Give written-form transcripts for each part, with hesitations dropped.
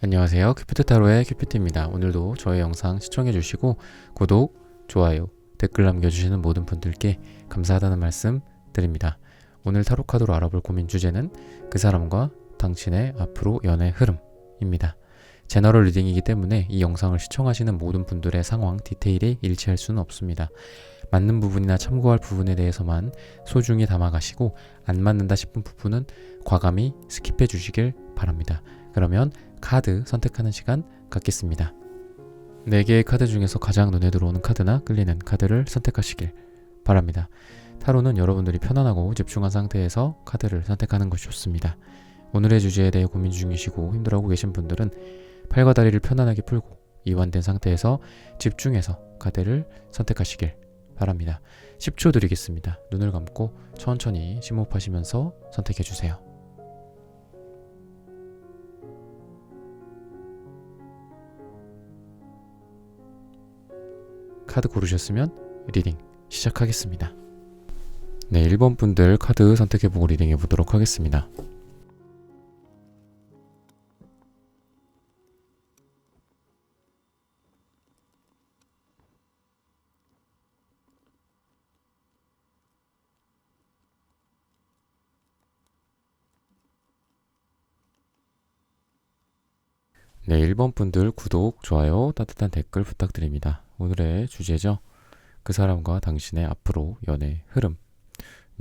안녕하세요. 큐피트타로의 큐피트입니다. 오늘도 저의 영상 시청해주시고 구독, 좋아요, 댓글 남겨주시는 모든 분들께 감사하다는 말씀 드립니다. 오늘 타로 카드로 알아볼 고민 주제는 그 사람과 당신의 앞으로 연애 흐름입니다. 제너럴 리딩이기 때문에 이 영상을 시청하시는 모든 분들의 상황, 디테일이 일치할 수는 없습니다. 맞는 부분이나 참고할 부분에 대해서만 소중히 담아가시고 안 맞는다 싶은 부분은 과감히 스킵해 주시길 바랍니다. 그러면 카드 선택하는 시간 갖겠습니다. 4개의 카드 중에서 가장 눈에 들어오는 카드나 끌리는 카드를 선택하시길 바랍니다. 타로는 여러분들이 편안하고 집중한 상태에서 카드를 선택하는 것이 좋습니다. 오늘의 주제에 대해 고민 중이시고 힘들어하고 계신 분들은 팔과 다리를 편안하게 풀고 이완된 상태에서 집중해서 카드를 선택하시길 바랍니다. 10초 드리겠습니다. 눈을 감고 천천히 심호흡하시면서 선택해주세요. 카드 고르셨으면 리딩 시작하겠습니다. 네, 1번 분들 카드 선택해보고 리딩 해보도록 하겠습니다. 네, 1번 분들 구독, 좋아요, 따뜻한 댓글 부탁드립니다. 오늘의 주제죠. 그 사람과 당신의 앞으로 연애 흐름.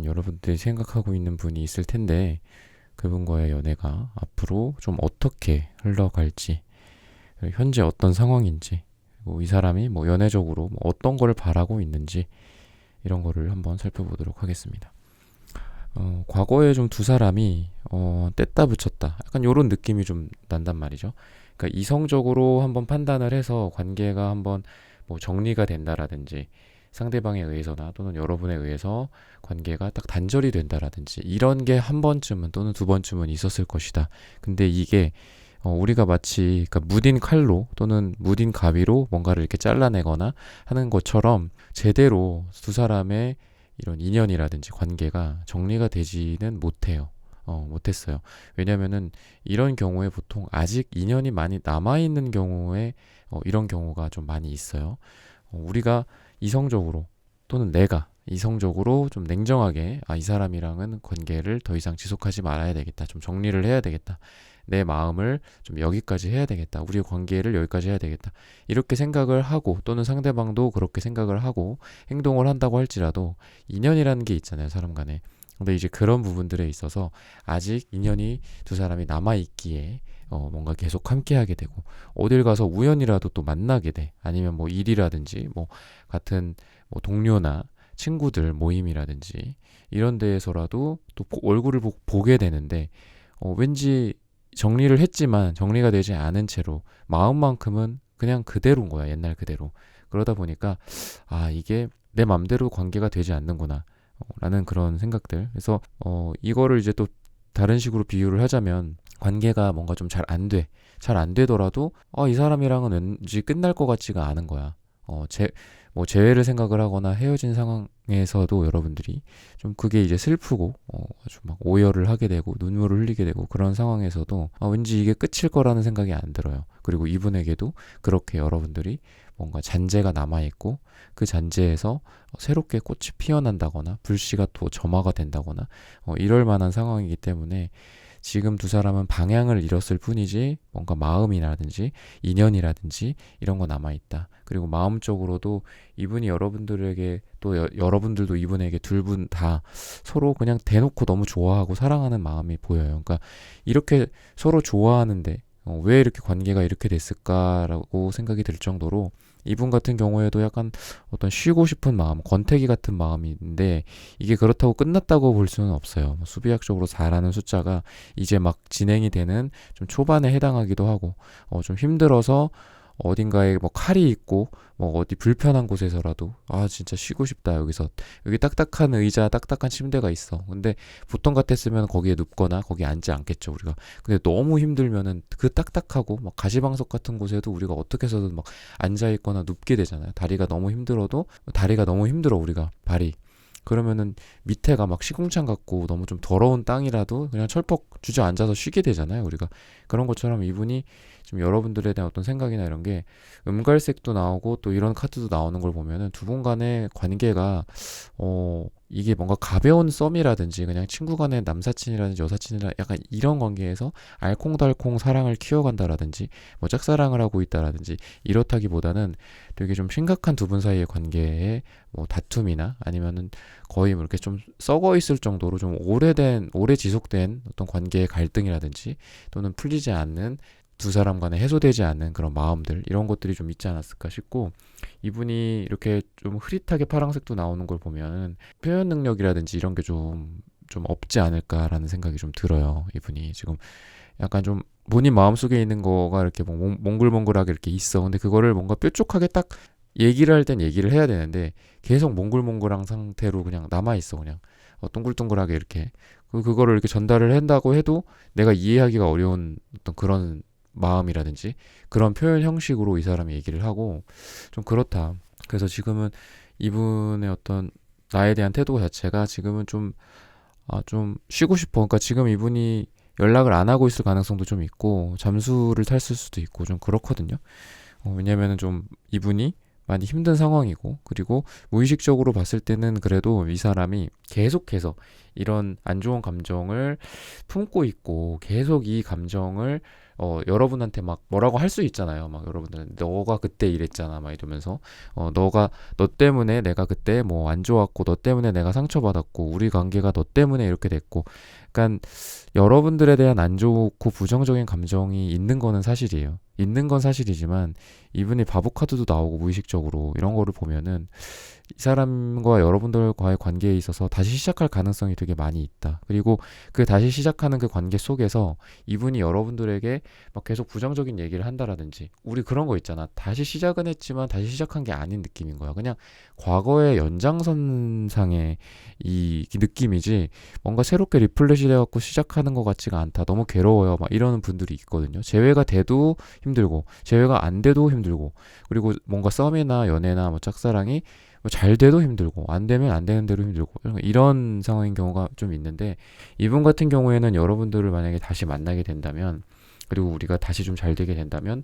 여러분들이 생각하고 있는 분이 있을 텐데 그분과의 연애가 앞으로 좀 어떻게 흘러갈지, 현재 어떤 상황인지, 그리고 이 사람이 연애적으로 어떤 걸 바라고 있는지 이런 거를 한번 살펴보도록 하겠습니다. 과거에 좀 두 사람이 뗐다 붙였다 약간 이런 느낌이 좀 난단 말이죠. 그러니까 이성적으로 한번 판단을 해서 관계가 한번 정리가 된다라든지 상대방에 의해서나 또는 여러분에 의해서 관계가 딱 단절이 된다라든지 이런 게 한 번쯤은 또는 두 번쯤은 있었을 것이다. 근데 이게 우리가 마치 그러니까 무딘 칼로 또는 무딘 가위로 뭔가를 이렇게 잘라내거나 하는 것처럼 제대로 두 사람의 이런 인연이라든지 관계가 정리가 되지는 못해요. 못했어요. 왜냐면은 이런 경우에 보통 아직 인연이 많이 남아있는 경우에 이런 경우가 좀 많이 있어요. 우리가 이성적으로 또는 내가 이성적으로 좀 냉정하게 이 사람이랑은 관계를 더 이상 지속하지 말아야 되겠다. 좀 정리를 해야 되겠다. 내 마음을 좀 여기까지 해야 되겠다. 우리의 관계를 여기까지 해야 되겠다. 이렇게 생각을 하고 또는 상대방도 그렇게 생각을 하고 행동을 한다고 할지라도 인연이라는 게 있잖아요. 사람 간에. 근데 이제 그런 부분들에 있어서 아직 인연이 두 사람이 남아있기에 뭔가 계속 함께 하게 되고 어딜 가서 우연이라도 또 만나게 돼. 아니면 일이라든지 같은 동료나 친구들 모임이라든지 이런 데에서라도 또 얼굴을 보게 되는데 왠지 정리를 했지만 정리가 되지 않은 채로 마음만큼은 그냥 그대로인 거야. 옛날 그대로. 그러다 보니까 이게 내 맘대로 관계가 되지 않는구나 라는 그런 생각들. 그래서 이거를 이제 또 다른 식으로 비유를 하자면 관계가 뭔가 좀 잘 안 되더라도 이 사람이랑은 왠지 끝날 것 같지가 않은 거야. 재회를 생각을 하거나 헤어진 상황에서도 여러분들이 좀 그게 이제 슬프고 아주 막 오열을 하게 되고 눈물을 흘리게 되고 그런 상황에서도 왠지 이게 끝일 거라는 생각이 안 들어요. 그리고 이분에게도 그렇게 여러분들이 뭔가 잔재가 남아있고 그 잔재에서 새롭게 꽃이 피어난다거나 불씨가 또 점화가 된다거나 이럴 만한 상황이기 때문에 지금 두 사람은 방향을 잃었을 뿐이지 뭔가 마음이라든지 인연이라든지 이런 거 남아있다. 그리고 마음적으로도 이분이 여러분들에게 또 여러분들도 이분에게 둘 분 다 서로 그냥 대놓고 너무 좋아하고 사랑하는 마음이 보여요. 그러니까 이렇게 서로 좋아하는데 왜 이렇게 관계가 이렇게 됐을까라고 생각이 들 정도로 이분 같은 경우에도 약간 어떤 쉬고 싶은 마음, 권태기 같은 마음인데 이게 그렇다고 끝났다고 볼 수는 없어요. 수비학적으로 4라는 숫자가 이제 막 진행이 되는 좀 초반에 해당하기도 하고 좀 힘들어서 어딘가에 칼이 있고 어디 불편한 곳에서라도 진짜 쉬고 싶다. 여기 딱딱한 의자 딱딱한 침대가 있어. 근데 보통 같았으면 거기에 눕거나 거기에 앉지 않겠죠 우리가. 근데 너무 힘들면은 그 딱딱하고 가시방석 같은 곳에도 우리가 어떻게 해서든 앉아 있거나 눕게 되잖아요. 다리가 너무 힘들어 우리가 발이. 그러면은 밑에가 막 시궁창 같고 너무 좀 더러운 땅이라도 그냥 철퍽 주저앉아서 쉬게 되잖아요, 우리가. 그런 것처럼 이분이 좀 여러분들에 대한 어떤 생각이나 이런 게 음갈색도 나오고 또 이런 카드도 나오는 걸 보면은 두 분 간의 관계가 이게 뭔가 가벼운 썸이라든지 그냥 친구 간의 남사친이라든지 여사친이라 약간 이런 관계에서 알콩달콩 사랑을 키워간다라든지 뭐 짝사랑을 하고 있다라든지 이렇다기보다는 되게 좀 심각한 두 분 사이의 관계에 뭐 다툼이나 아니면은 거의 뭐 이렇게 좀 썩어 있을 정도로 좀 오래 지속된 어떤 관계의 갈등이라든지 또는 풀리지 않는 두 사람 간에 해소되지 않는 그런 마음들 이런 것들이 좀 있지 않았을까 싶고 이분이 이렇게 좀 흐릿하게 파란색도 나오는 걸 보면 표현 능력이라든지 이런 게 좀 없지 않을까라는 생각이 좀 들어요. 이분이 지금 약간 좀 본인 마음속에 있는 거가 이렇게 몽글몽글하게 이렇게 있어. 근데 그거를 뭔가 뾰족하게 딱 얘기를 할 땐 얘기를 해야 되는데 계속 몽글몽글한 상태로 그냥 남아있어. 그냥 둥글둥글하게 이렇게 그거를 이렇게 전달을 한다고 해도 내가 이해하기가 어려운 어떤 그런 마음이라든지 그런 표현 형식으로 이 사람이 얘기를 하고 좀 그렇다. 그래서 지금은 이분의 어떤 나에 대한 태도 자체가 지금은 좀 쉬고 싶어. 그러니까 지금 이분이 연락을 안 하고 있을 가능성도 좀 있고 잠수를 탔을 수도 있고 좀 그렇거든요. 왜냐면은 좀 이분이 많이 힘든 상황이고 그리고 무의식적으로 봤을 때는 그래도 이 사람이 계속해서 이런 안 좋은 감정을 품고 있고 계속 이 감정을 여러분한테 막 뭐라고 할 수 있잖아요. 막 여러분들은 너가 그때 이랬잖아 막 이러면서 너 때문에 내가 그때 뭐 안 좋았고 너 때문에 내가 상처받았고 우리 관계가 너 때문에 이렇게 됐고 그러니까 여러분들에 대한 안 좋고 부정적인 감정이 있는 거는 사실이에요. 있는 건 사실이지만 이분이 바보 카드도 나오고 무의식적으로 이런 거를 보면은 이 사람과 여러분들과의 관계에 있어서 다시 시작할 가능성이 되게 많이 있다. 그리고 그 다시 시작하는 그 관계 속에서 이분이 여러분들에게 막 계속 부정적인 얘기를 한다라든지 우리 그런 거 있잖아. 다시 시작은 했지만 다시 시작한 게 아닌 느낌인 거야. 그냥 과거의 연장선상의 이 느낌이지 뭔가 새롭게 리플렛이 돼갖고 시작하는 것 같지가 않다. 너무 괴로워요. 막 이러는 분들이 있거든요. 재회가 돼도 힘들고 재회가 안 돼도 힘들고 그리고 뭔가 썸이나 연애나 뭐 짝사랑이 잘 돼도 힘들고 안 되면 안 되는 대로 힘들고 이런 상황인 경우가 좀 있는데 이분 같은 경우에는 여러분들을 만약에 다시 만나게 된다면 그리고 우리가 다시 좀 잘 되게 된다면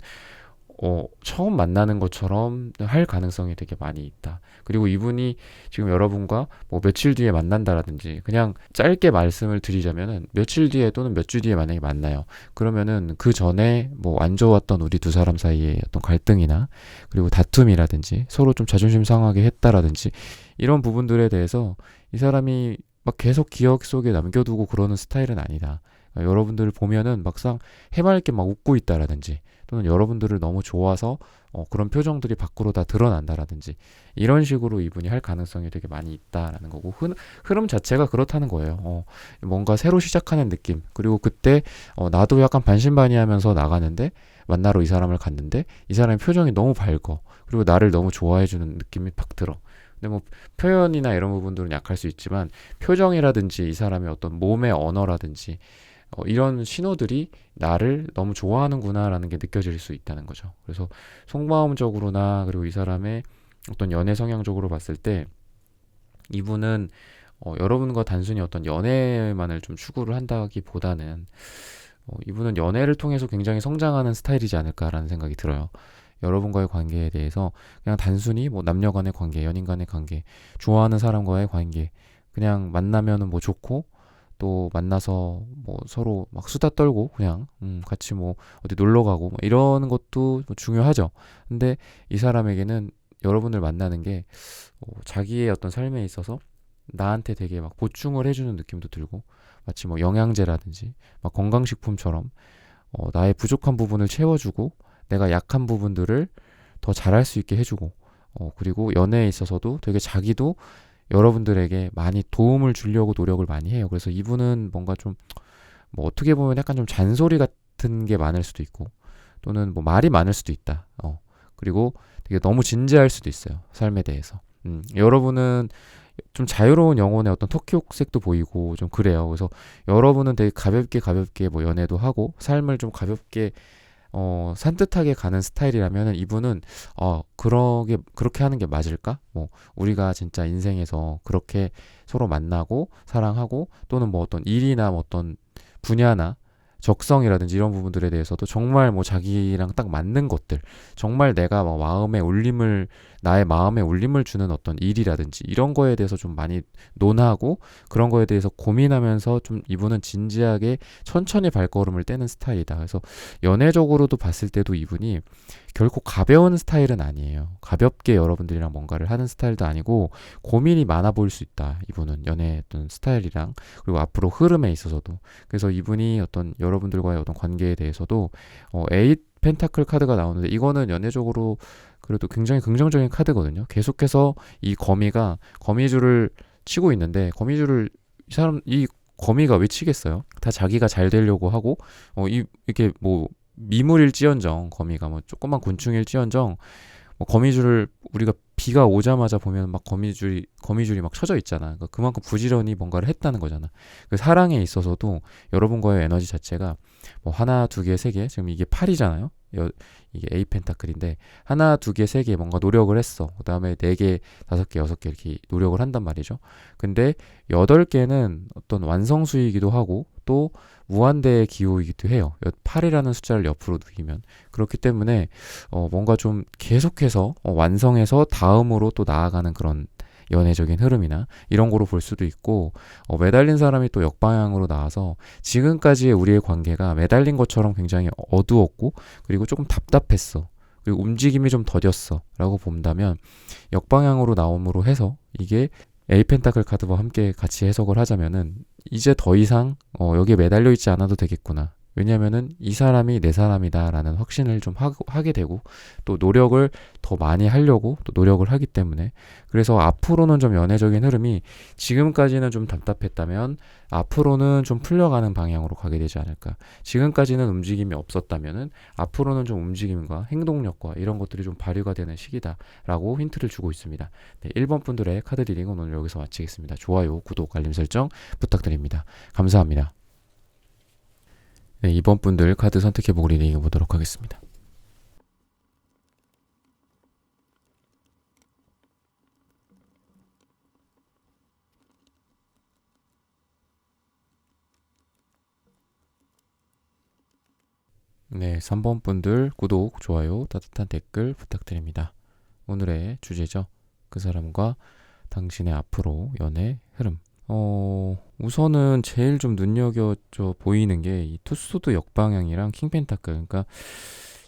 처음 만나는 것처럼 할 가능성이 되게 많이 있다. 그리고 이분이 지금 여러분과 뭐 며칠 뒤에 만난다라든지 그냥 짧게 말씀을 드리자면은 며칠 뒤에 또는 몇 주 뒤에 만약에 만나요. 그러면은 그 전에 뭐 안 좋았던 우리 두 사람 사이의 어떤 갈등이나 그리고 다툼이라든지 서로 좀 자존심 상하게 했다라든지 이런 부분들에 대해서 이 사람이 막 계속 기억 속에 남겨두고 그러는 스타일은 아니다. 그러니까 여러분들을 보면은 막상 해맑게 막 웃고 있다라든지 또는 여러분들을 너무 좋아서 그런 표정들이 밖으로 다 드러난다라든지 이런 식으로 이분이 할 가능성이 되게 많이 있다라는 거고 흐름 자체가 그렇다는 거예요. 뭔가 새로 시작하는 느낌 그리고 그때 나도 약간 반신반의하면서 나가는데 만나러 이 사람을 갔는데 이 사람의 표정이 너무 밝어 그리고 나를 너무 좋아해주는 느낌이 팍 들어. 근데 뭐 표현이나 이런 부분들은 약할 수 있지만 표정이라든지 이 사람의 어떤 몸의 언어라든지 이런 신호들이 나를 너무 좋아하는구나라는 게 느껴질 수 있다는 거죠. 그래서 속마음적으로나 그리고 이 사람의 어떤 연애 성향적으로 봤을 때 이분은 여러분과 단순히 어떤 연애만을 좀 추구를 한다기보다는 이분은 연애를 통해서 굉장히 성장하는 스타일이지 않을까라는 생각이 들어요. 여러분과의 관계에 대해서 그냥 단순히 뭐 남녀 간의 관계, 연인 간의 관계, 좋아하는 사람과의 관계, 그냥 만나면은 뭐 좋고 또 만나서 뭐 서로 막 수다 떨고 그냥 같이 뭐 어디 놀러 가고 뭐 이러는 것도 뭐 중요하죠. 근데 이 사람에게는 여러분을 만나는 게 자기의 어떤 삶에 있어서 나한테 되게 막 보충을 해주는 느낌도 들고 마치 뭐 영양제라든지 막 건강식품처럼 나의 부족한 부분을 채워주고 내가 약한 부분들을 더 잘할 수 있게 해주고 그리고 연애에 있어서도 되게 자기도 여러분들에게 많이 도움을 주려고 노력을 많이 해요. 그래서 이분은 뭔가 좀 뭐 어떻게 보면 약간 좀 잔소리 같은 게 많을 수도 있고 또는 뭐 말이 많을 수도 있다. 그리고 되게 너무 진지할 수도 있어요. 삶에 대해서. 여러분은 좀 자유로운 영혼의 어떤 터키옥색도 보이고 좀 그래요. 그래서 여러분은 되게 가볍게 뭐 연애도 하고 삶을 좀 가볍게 산뜻하게 가는 스타일이라면은 이분은 그렇게 하는 게 맞을까? 뭐 우리가 진짜 인생에서 그렇게 서로 만나고 사랑하고 또는 뭐 어떤 일이나 뭐 어떤 분야나 적성이라든지 이런 부분들에 대해서도 정말 뭐 자기랑 딱 맞는 것들, 정말 내가 뭐 나의 마음에 울림을 주는 어떤 일이라든지 이런 거에 대해서 좀 많이 논하고 그런 거에 대해서 고민하면서 좀 이분은 진지하게 천천히 발걸음을 떼는 스타일이다. 그래서 연애적으로도 봤을 때도 이분이 결코 가벼운 스타일은 아니에요. 가볍게 여러분들이랑 뭔가를 하는 스타일도 아니고 고민이 많아 보일 수 있다. 이분은 연애 어떤 스타일이랑 그리고 앞으로 흐름에 있어서도. 그래서 이분이 어떤 여러분들과의 어떤 관계에 대해서도 에잇 펜타클 카드가 나오는데 이거는 연애적으로 그래도 굉장히 긍정적인 카드거든요. 계속해서 이 거미줄을 치고 있는데 이 거미가 왜 치겠어요? 다 자기가 잘 되려고 하고 이렇게 뭐 미물일지언정 거미가 뭐 조그만 곤충일지언정 뭐 거미줄을 우리가 비가 오자마자 보면 막 거미줄이 막 쳐져 있잖아. 그러니까 그만큼 부지런히 뭔가를 했다는 거잖아. 그 사랑에 있어서도 여러분과의 에너지 자체가 뭐 하나, 두 개, 세 개, 지금 이게 8이잖아요. 이게 에이 펜타클인데 하나, 두 개, 세 개 뭔가 노력을 했어. 그다음에 네 개, 다섯 개, 여섯 개 이렇게 노력을 한단 말이죠. 근데 8개는 어떤 완성수이기도 하고 또 무한대의 기호이기도 해요. 8이라는 숫자를 옆으로 누이면 그렇기 때문에 뭔가 좀 계속해서 완성해서 다음으로 또 나아가는 그런 연애적인 흐름이나 이런 거로 볼 수도 있고 매달린 사람이 또 역방향으로 나와서 지금까지의 우리의 관계가 매달린 것처럼 굉장히 어두웠고 그리고 조금 답답했어. 그리고 움직임이 좀 더뎠어 라고 본다면 역방향으로 나옴으로 해서 이게 에이펜타클 카드와 함께 같이 해석을 하자면은 이제 더 이상 여기에 매달려 있지 않아도 되겠구나. 왜냐면은 이 사람이 내 사람이다 라는 확신을 좀 하게 되고 또 노력을 더 많이 하려고 또 노력을 하기 때문에 그래서 앞으로는 좀 연애적인 흐름이 지금까지는 좀 답답했다면 앞으로는 좀 풀려가는 방향으로 가게 되지 않을까. 지금까지는 움직임이 없었다면은 앞으로는 좀 움직임과 행동력과 이런 것들이 좀 발휘가 되는 시기다라고 힌트를 주고 있습니다. 네, 1번 분들의 카드 리딩은 오늘 여기서 마치겠습니다. 좋아요, 구독, 알림 설정 부탁드립니다. 감사합니다. 네, 2번 분들 카드 선택해보고 리딩해 보도록 하겠습니다. 네, 3번 분들 구독, 좋아요, 따뜻한 댓글 부탁드립니다. 오늘의 주제죠. 그 사람과 당신의 앞으로 연애 흐름. 우선은 제일 좀 눈여겨져 보이는 게 이 투수도 역방향이랑 킹펜타클. 그러니까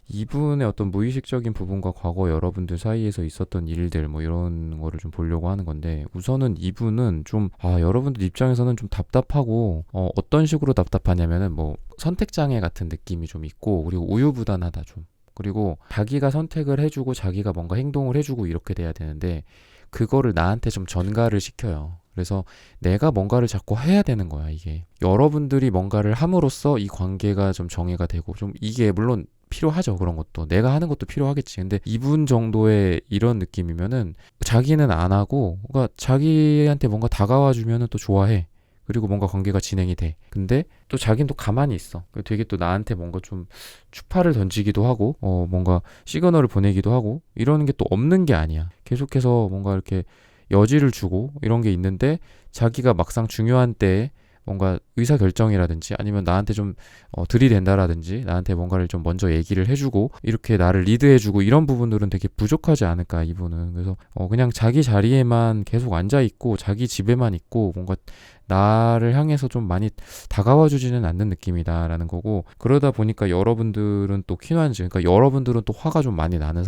이분의 어떤 무의식적인 부분과 과거 여러분들 사이에서 있었던 일들 뭐 이런 거를 좀 보려고 하는 건데 우선은 이분은 좀 여러분들 입장에서는 좀 답답하고 어떤 식으로 답답하냐면은 뭐 선택장애 같은 느낌이 좀 있고 그리고 우유부단하다 좀. 그리고 자기가 선택을 해주고 자기가 뭔가 행동을 해주고 이렇게 돼야 되는데 그거를 나한테 좀 전가를 시켜요. 그래서 내가 뭔가를 자꾸 해야 되는 거야, 이게. 여러분들이 뭔가를 함으로써 이 관계가 좀 정의가 되고, 좀 이게 물론 필요하죠, 그런 것도. 내가 하는 것도 필요하겠지. 근데 이분 정도의 이런 느낌이면은 자기는 안 하고, 그러니까 자기한테 뭔가 다가와 주면은 또 좋아해. 그리고 뭔가 관계가 진행이 돼. 근데 또 자기는 또 가만히 있어. 되게 또 나한테 뭔가 좀 추파를 던지기도 하고, 뭔가 시그널을 보내기도 하고, 이러는 게 또 없는 게 아니야. 계속해서 뭔가 이렇게 여지를 주고 이런 게 있는데 자기가 막상 중요한 때에 뭔가 의사결정이라든지 아니면 나한테 좀 들이댄다라든지 나한테 뭔가를 좀 먼저 얘기를 해주고 이렇게 나를 리드해주고 이런 부분들은 되게 부족하지 않을까 이분은. 그래서 그냥 자기 자리에만 계속 앉아있고 자기 집에만 있고 뭔가 나를 향해서 좀 많이 다가와주지는 않는 느낌이다라는 거고 그러다 보니까 여러분들은 또 퀸완즈 그러니까 여러분들은 또 화가 좀 많이 나는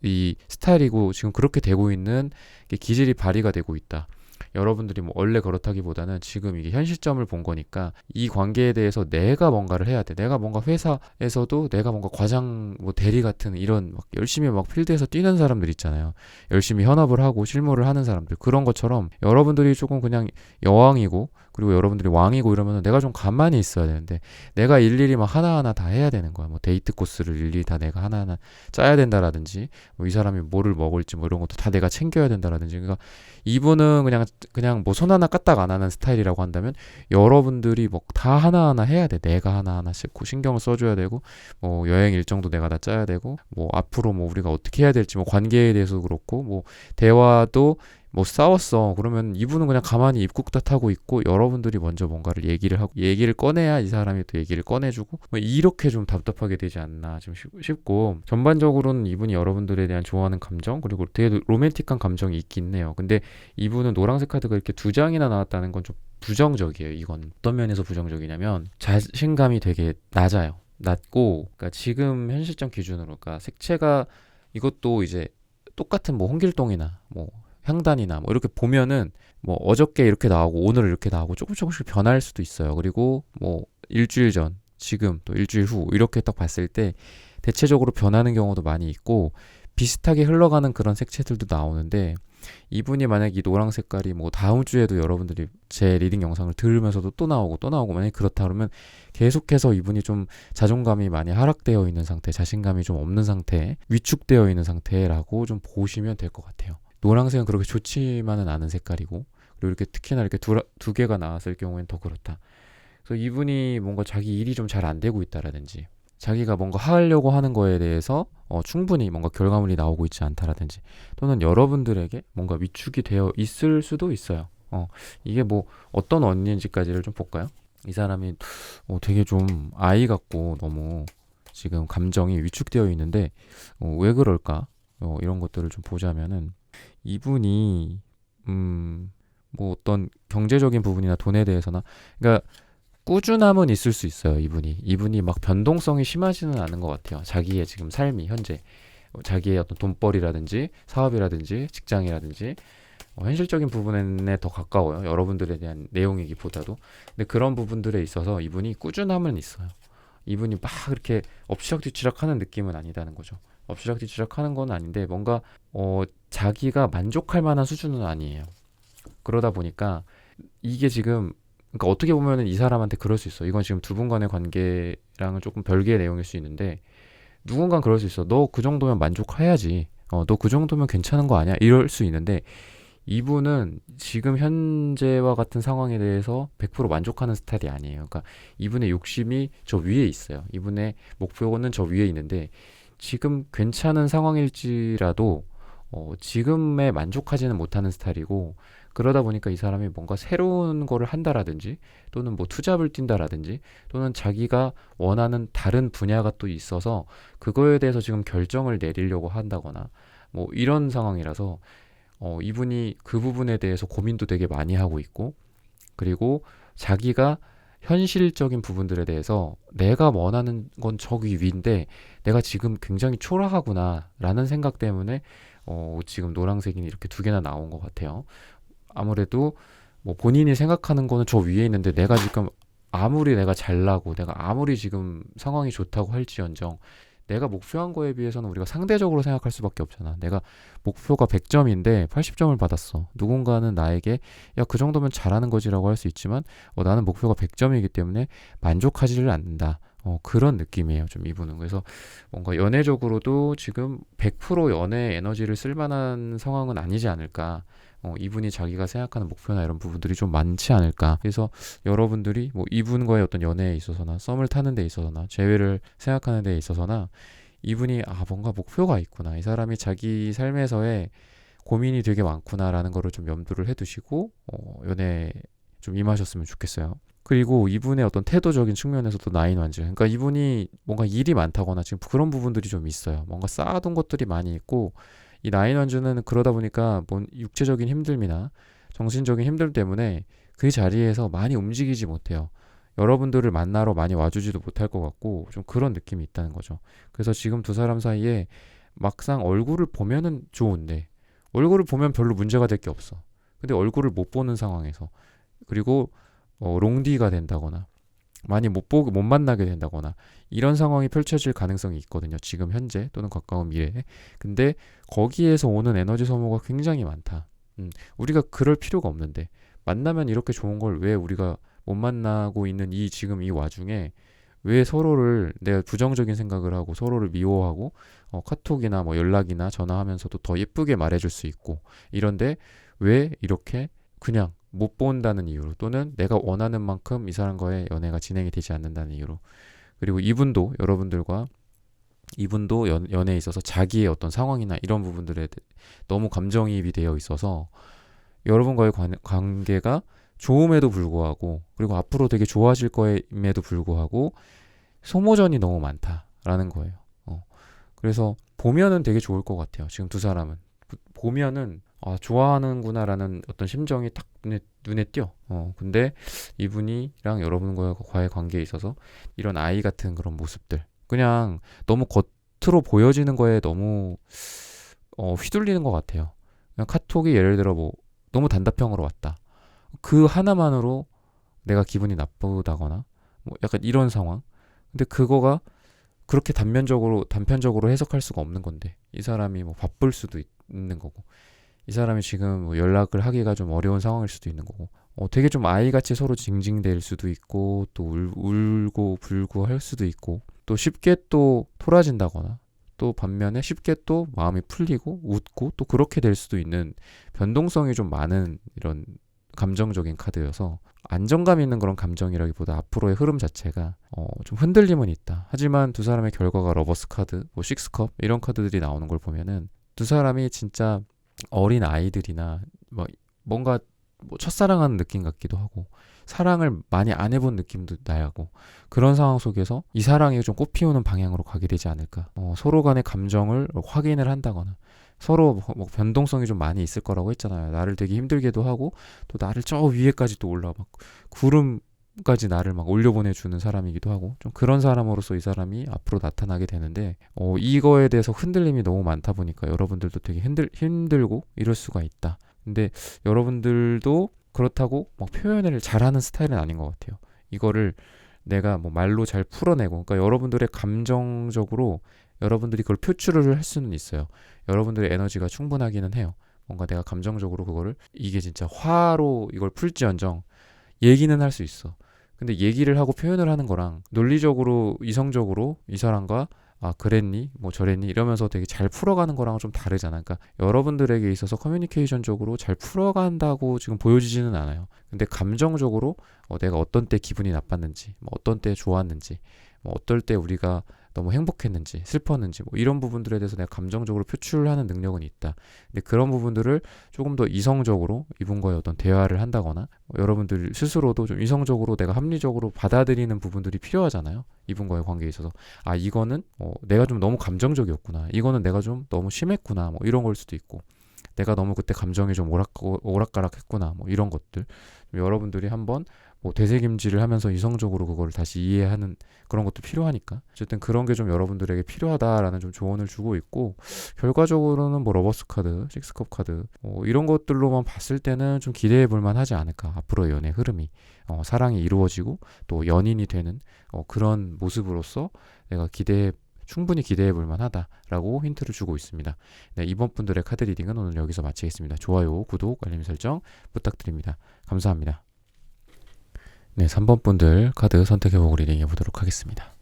이 스타일이고 지금 그렇게 되고 있는 게 기질이 발휘가 되고 있다. 여러분들이 뭐 원래 그렇다기보다는 지금 이게 현실점을 본 거니까 이 관계에 대해서 내가 뭔가를 해야 돼. 내가 뭔가 회사에서도 내가 뭔가 과장 뭐 대리 같은 이런 막 열심히 막 필드에서 뛰는 사람들 있잖아요. 열심히 현업을 하고 실무를 하는 사람들 그런 것처럼 여러분들이 조금 그냥 여왕이고 그리고 여러분들이 왕이고 이러면 내가 좀 가만히 있어야 되는데 내가 일일이 막 하나하나 다 해야 되는 거야. 뭐 데이트 코스를 일일이 다 내가 하나하나 짜야 된다라든지 뭐 이 사람이 뭐를 먹을지 뭐 이런 것도 다 내가 챙겨야 된다라든지. 그러니까 이분은 그냥 뭐 손 하나 까딱 안 하는 스타일이라고 한다면 여러분들이 뭐 다 하나하나 해야 돼. 내가 하나하나씩 신경을 써줘야 되고 뭐 여행 일정도 내가 다 짜야 되고 뭐 앞으로 뭐 우리가 어떻게 해야 될지 뭐 관계에 대해서 그렇고 뭐 대화도 뭐 싸웠어. 그러면 이분은 그냥 가만히 입국탓 하고 있고 여러분들이 먼저 뭔가를 얘기를 하고 얘기를 꺼내야 이 사람이 또 얘기를 꺼내주고 뭐 이렇게 좀 답답하게 되지 않나 좀 싶고 전반적으로는 이분이 여러분들에 대한 좋아하는 감정 그리고 되게 로맨틱한 감정이 있긴 해요. 근데 이분은 노란색 카드가 이렇게 2장이나 나왔다는 건 좀 부정적이에요. 이건 어떤 면에서 부정적이냐면 자신감이 되게 낮아요. 낮고 그러니까 지금 현 시점 기준으로 그러니까 색채가 이것도 이제 똑같은 뭐 홍길동이나 뭐 향단이나 뭐 이렇게 보면은 뭐 어저께 이렇게 나오고 오늘 이렇게 나오고 조금씩 변할 수도 있어요. 그리고 뭐 일주일 전, 지금 또 일주일 후 이렇게 딱 봤을 때 대체적으로 변하는 경우도 많이 있고 비슷하게 흘러가는 그런 색채들도 나오는데 이분이 만약 이 노랑 색깔이 뭐 다음 주에도 여러분들이 제 리딩 영상을 들으면서도 또 나오고 만약 그렇다 그러면 계속해서 이분이 좀 자존감이 많이 하락되어 있는 상태, 자신감이 좀 없는 상태, 위축되어 있는 상태라고 좀 보시면 될 것 같아요. 노란색은 그렇게 좋지만은 않은 색깔이고 그리고 이렇게 특히나 이렇게 두 개가 나왔을 경우엔 더 그렇다. 그래서 이분이 뭔가 자기 일이 좀 잘 안 되고 있다라든지 자기가 뭔가 하려고 하는 거에 대해서 충분히 뭔가 결과물이 나오고 있지 않다라든지 또는 여러분들에게 뭔가 위축이 되어 있을 수도 있어요. 이게 뭐 어떤 원인인지까지를 좀 볼까요? 이 사람이 되게 좀 아이 같고 너무 지금 감정이 위축되어 있는데 왜 그럴까? 이런 것들을 좀 보자면은 이분이 뭐 어떤 경제적인 부분이나 돈에 대해서나 그러니까 꾸준함은 있을 수 있어요. 이분이 막 변동성이 심하지는 않은 것 같아요. 자기의 지금 삶이 현재 자기의 어떤 돈벌이라든지 사업이라든지 직장이라든지 현실적인 부분에 더 가까워요. 여러분들에 대한 내용이기보다도. 근데 그런 부분들에 있어서 이분이 꾸준함은 있어요. 이분이 막 이렇게 엎치락뒤치락 하는 느낌은 아니다는 거죠. 엎치락뒤치락 하는 건 아닌데 뭔가 자기가 만족할 만한 수준은 아니에요. 그러다 보니까 이게 지금 그러니까 어떻게 보면은 이 사람한테 그럴 수 있어. 이건 지금 두 분 간의 관계랑은 조금 별개의 내용일 수 있는데 누군가는 그럴 수 있어. 너 그 정도면 만족해야지. 너 그 정도면 괜찮은 거 아니야? 이럴 수 있는데 이분은 지금 현재와 같은 상황에 대해서 100% 만족하는 스타일이 아니에요. 그러니까 이분의 욕심이 저 위에 있어요. 이분의 목표는 저 위에 있는데 지금 괜찮은 상황일지라도 지금에 만족하지는 못하는 스타일이고 그러다 보니까 이 사람이 뭔가 새로운 거를 한다라든지 또는 뭐 투잡을 뛴다라든지 또는 자기가 원하는 다른 분야가 또 있어서 그거에 대해서 지금 결정을 내리려고 한다거나 뭐 이런 상황이라서 이분이 그 부분에 대해서 고민도 되게 많이 하고 있고 그리고 자기가 현실적인 부분들에 대해서 내가 원하는 건 저기 위인데 내가 지금 굉장히 초라하구나 라는 생각 때문에 지금 노란색이 이렇게 2개나 나온 것 같아요. 아무래도 뭐 본인이 생각하는 거는 저 위에 있는데 내가 지금 아무리 내가 잘나고 내가 아무리 지금 상황이 좋다고 할지언정 내가 목표한 거에 비해서는 우리가 상대적으로 생각할 수밖에 없잖아. 내가 목표가 100점인데 80점을 받았어. 누군가는 나에게 야, 그 정도면 잘하는 거지라고 할 수 있지만 나는 목표가 100점이기 때문에 만족하지를 않는다. 그런 느낌이에요. 좀 이분은. 그래서 뭔가 연애적으로도 지금 100% 연애 에너지를 쓸 만한 상황은 아니지 않을까. 이분이 자기가 생각하는 목표나 이런 부분들이 좀 많지 않을까. 그래서 여러분들이 뭐 이분과의 어떤 연애에 있어서나 썸을 타는 데 있어서나 재회를 생각하는 데 있어서나 이분이 뭔가 목표가 있구나. 이 사람이 자기 삶에서의 고민이 되게 많구나라는 거를 좀 염두를 해두시고 연애에 좀 임하셨으면 좋겠어요. 그리고 이분의 어떤 태도적인 측면에서도 나인 완즈. 그러니까 이분이 뭔가 일이 많다거나 지금 그런 부분들이 좀 있어요. 뭔가 쌓아둔 것들이 많이 있고 이 나인 완즈는 그러다 보니까 뭔 육체적인 힘듦이나 정신적인 힘듦 때문에 그 자리에서 많이 움직이지 못해요. 여러분들을 만나러 많이 와주지도 못할 것 같고 좀 그런 느낌이 있다는 거죠. 그래서 지금 두 사람 사이에 막상 얼굴을 보면은 좋은데 얼굴을 보면 별로 문제가 될 게 없어. 근데 얼굴을 못 보는 상황에서 그리고 롱디가 된다거나 많이 못 만나게 된다거나 이런 상황이 펼쳐질 가능성이 있거든요. 지금 현재 또는 가까운 미래에. 근데 거기에서 오는 에너지 소모가 굉장히 많다. 우리가 그럴 필요가 없는데 만나면 이렇게 좋은 걸 왜 우리가 못 만나고 있는 지금 이 와중에 왜 서로를 내가 부정적인 생각을 하고 서로를 미워하고 카톡이나 뭐 연락이나 전화하면서도 더 예쁘게 말해줄 수 있고 이런데 왜 이렇게 그냥 못 본다는 이유로 또는 내가 원하는 만큼 이 사람과의 연애가 진행이 되지 않는다는 이유로 그리고 이분도 연애에 있어서 자기의 어떤 상황이나 이런 부분들에 너무 감정이입이 되어 있어서 여러분과의 관계가 좋음에도 불구하고 그리고 앞으로 되게 좋아질 거임에도 불구하고 소모전이 너무 많다라는 거예요. 그래서 보면은 되게 좋을 것 같아요. 지금 두 사람은 보면은 좋아하는구나라는 어떤 심정이 딱 눈에 띄어. 근데 이분이랑 여러분과의 관계에 있어서 이런 아이 같은 그런 모습들 그냥 너무 겉으로 보여지는 거에 너무 휘둘리는 것 같아요. 그냥 카톡이 예를 들어 뭐 너무 단답형으로 왔다. 그 하나만으로 내가 기분이 나쁘다거나 뭐 약간 이런 상황. 근데 그거가 그렇게 단편적으로 해석할 수가 없는 건데 이 사람이 뭐 바쁠 수도 있는 거고 이 사람이 지금 뭐 연락을 하기가 좀 어려운 상황일 수도 있는 거고 되게 좀 아이같이 서로 징징댈 수도 있고 또 울고 불고 할 수도 있고 또 쉽게 또 토라진다거나 또 반면에 쉽게 또 마음이 풀리고 웃고 또 그렇게 될 수도 있는 변동성이 좀 많은 이런 감정적인 카드여서 안정감 있는 그런 감정이라기보다 앞으로의 흐름 자체가 좀 흔들림은 있다. 하지만 두 사람의 결과가 러버스 카드, 뭐 식스컵 이런 카드들이 나오는 걸 보면은 두 사람이 진짜 어린 아이들이나 뭔가 첫사랑하는 느낌 같기도 하고 사랑을 많이 안 해본 느낌도 나고 그런 상황 속에서 이 사랑이 좀 꽃피우는 방향으로 가게 되지 않을까. 서로 간의 감정을 확인을 한다거나 서로 뭐 변동성이 좀 많이 있을 거라고 했잖아요. 나를 되게 힘들게도 하고 또 나를 저 위에까지 또 올라 막 구름까지 나를 막 올려보내주는 사람이기도 하고 좀 그런 사람으로서 이 사람이 앞으로 나타나게 되는데 이거에 대해서 흔들림이 너무 많다 보니까 여러분들도 되게 힘들고 이럴 수가 있다. 근데 여러분들도 그렇다고 막 표현을 잘하는 스타일은 아닌 것 같아요. 이거를 내가 뭐 말로 잘 풀어내고 그러니까 여러분들의 감정적으로 여러분들이 그걸 표출을 할 수는 있어요. 여러분들의 에너지가 충분하기는 해요. 뭔가 내가 감정적으로 그거를 이게 진짜 화로 이걸 풀지언정 얘기는 할 수 있어. 근데 얘기를 하고 표현을 하는 거랑 논리적으로 이성적으로 이 사람과 그랬니? 뭐 저랬니? 이러면서 되게 잘 풀어가는 거랑은 좀 다르잖아. 그러니까 여러분들에게 있어서 커뮤니케이션적으로 잘 풀어간다고 지금 보여지지는 않아요. 근데 감정적으로 내가 어떤 때 기분이 나빴는지, 뭐 어떤 때 좋았는지, 뭐 어떨 때 우리가 너무 행복했는지, 슬펐는지, 뭐 이런 부분들에 대해서 내가 감정적으로 표출하는 능력은 있다. 근데 그런 부분들을 조금 더 이성적으로 이분과의 어떤 대화를 한다거나 여러분들 스스로도 좀 이성적으로 내가 합리적으로 받아들이는 부분들이 필요하잖아요. 이분과의 관계에 있어서 이거는 내가 좀 너무 감정적이었구나. 이거는 내가 좀 너무 심했구나. 뭐 이런 걸 수도 있고 내가 너무 그때 감정이 좀 오락가락했구나. 뭐 이런 것들 여러분들이 한번 뭐 되새김질을 하면서 이성적으로 그거를 다시 이해하는 그런 것도 필요하니까 어쨌든 그런 게 좀 여러분들에게 필요하다라는 좀 조언을 주고 있고 결과적으로는 뭐 러버스 카드, 식스컵 카드 이런 것들로만 봤을 때는 좀 기대해 볼 만하지 않을까. 앞으로의 연애 흐름이 사랑이 이루어지고 또 연인이 되는 그런 모습으로서 내가 충분히 기대해 볼 만하다라고 힌트를 주고 있습니다. 네, 이번 분들의 카드 리딩은 오늘 여기서 마치겠습니다. 좋아요, 구독, 알림 설정 부탁드립니다. 감사합니다. 네, 3번 분들 카드 선택해보고 리딩 해보도록 하겠습니다.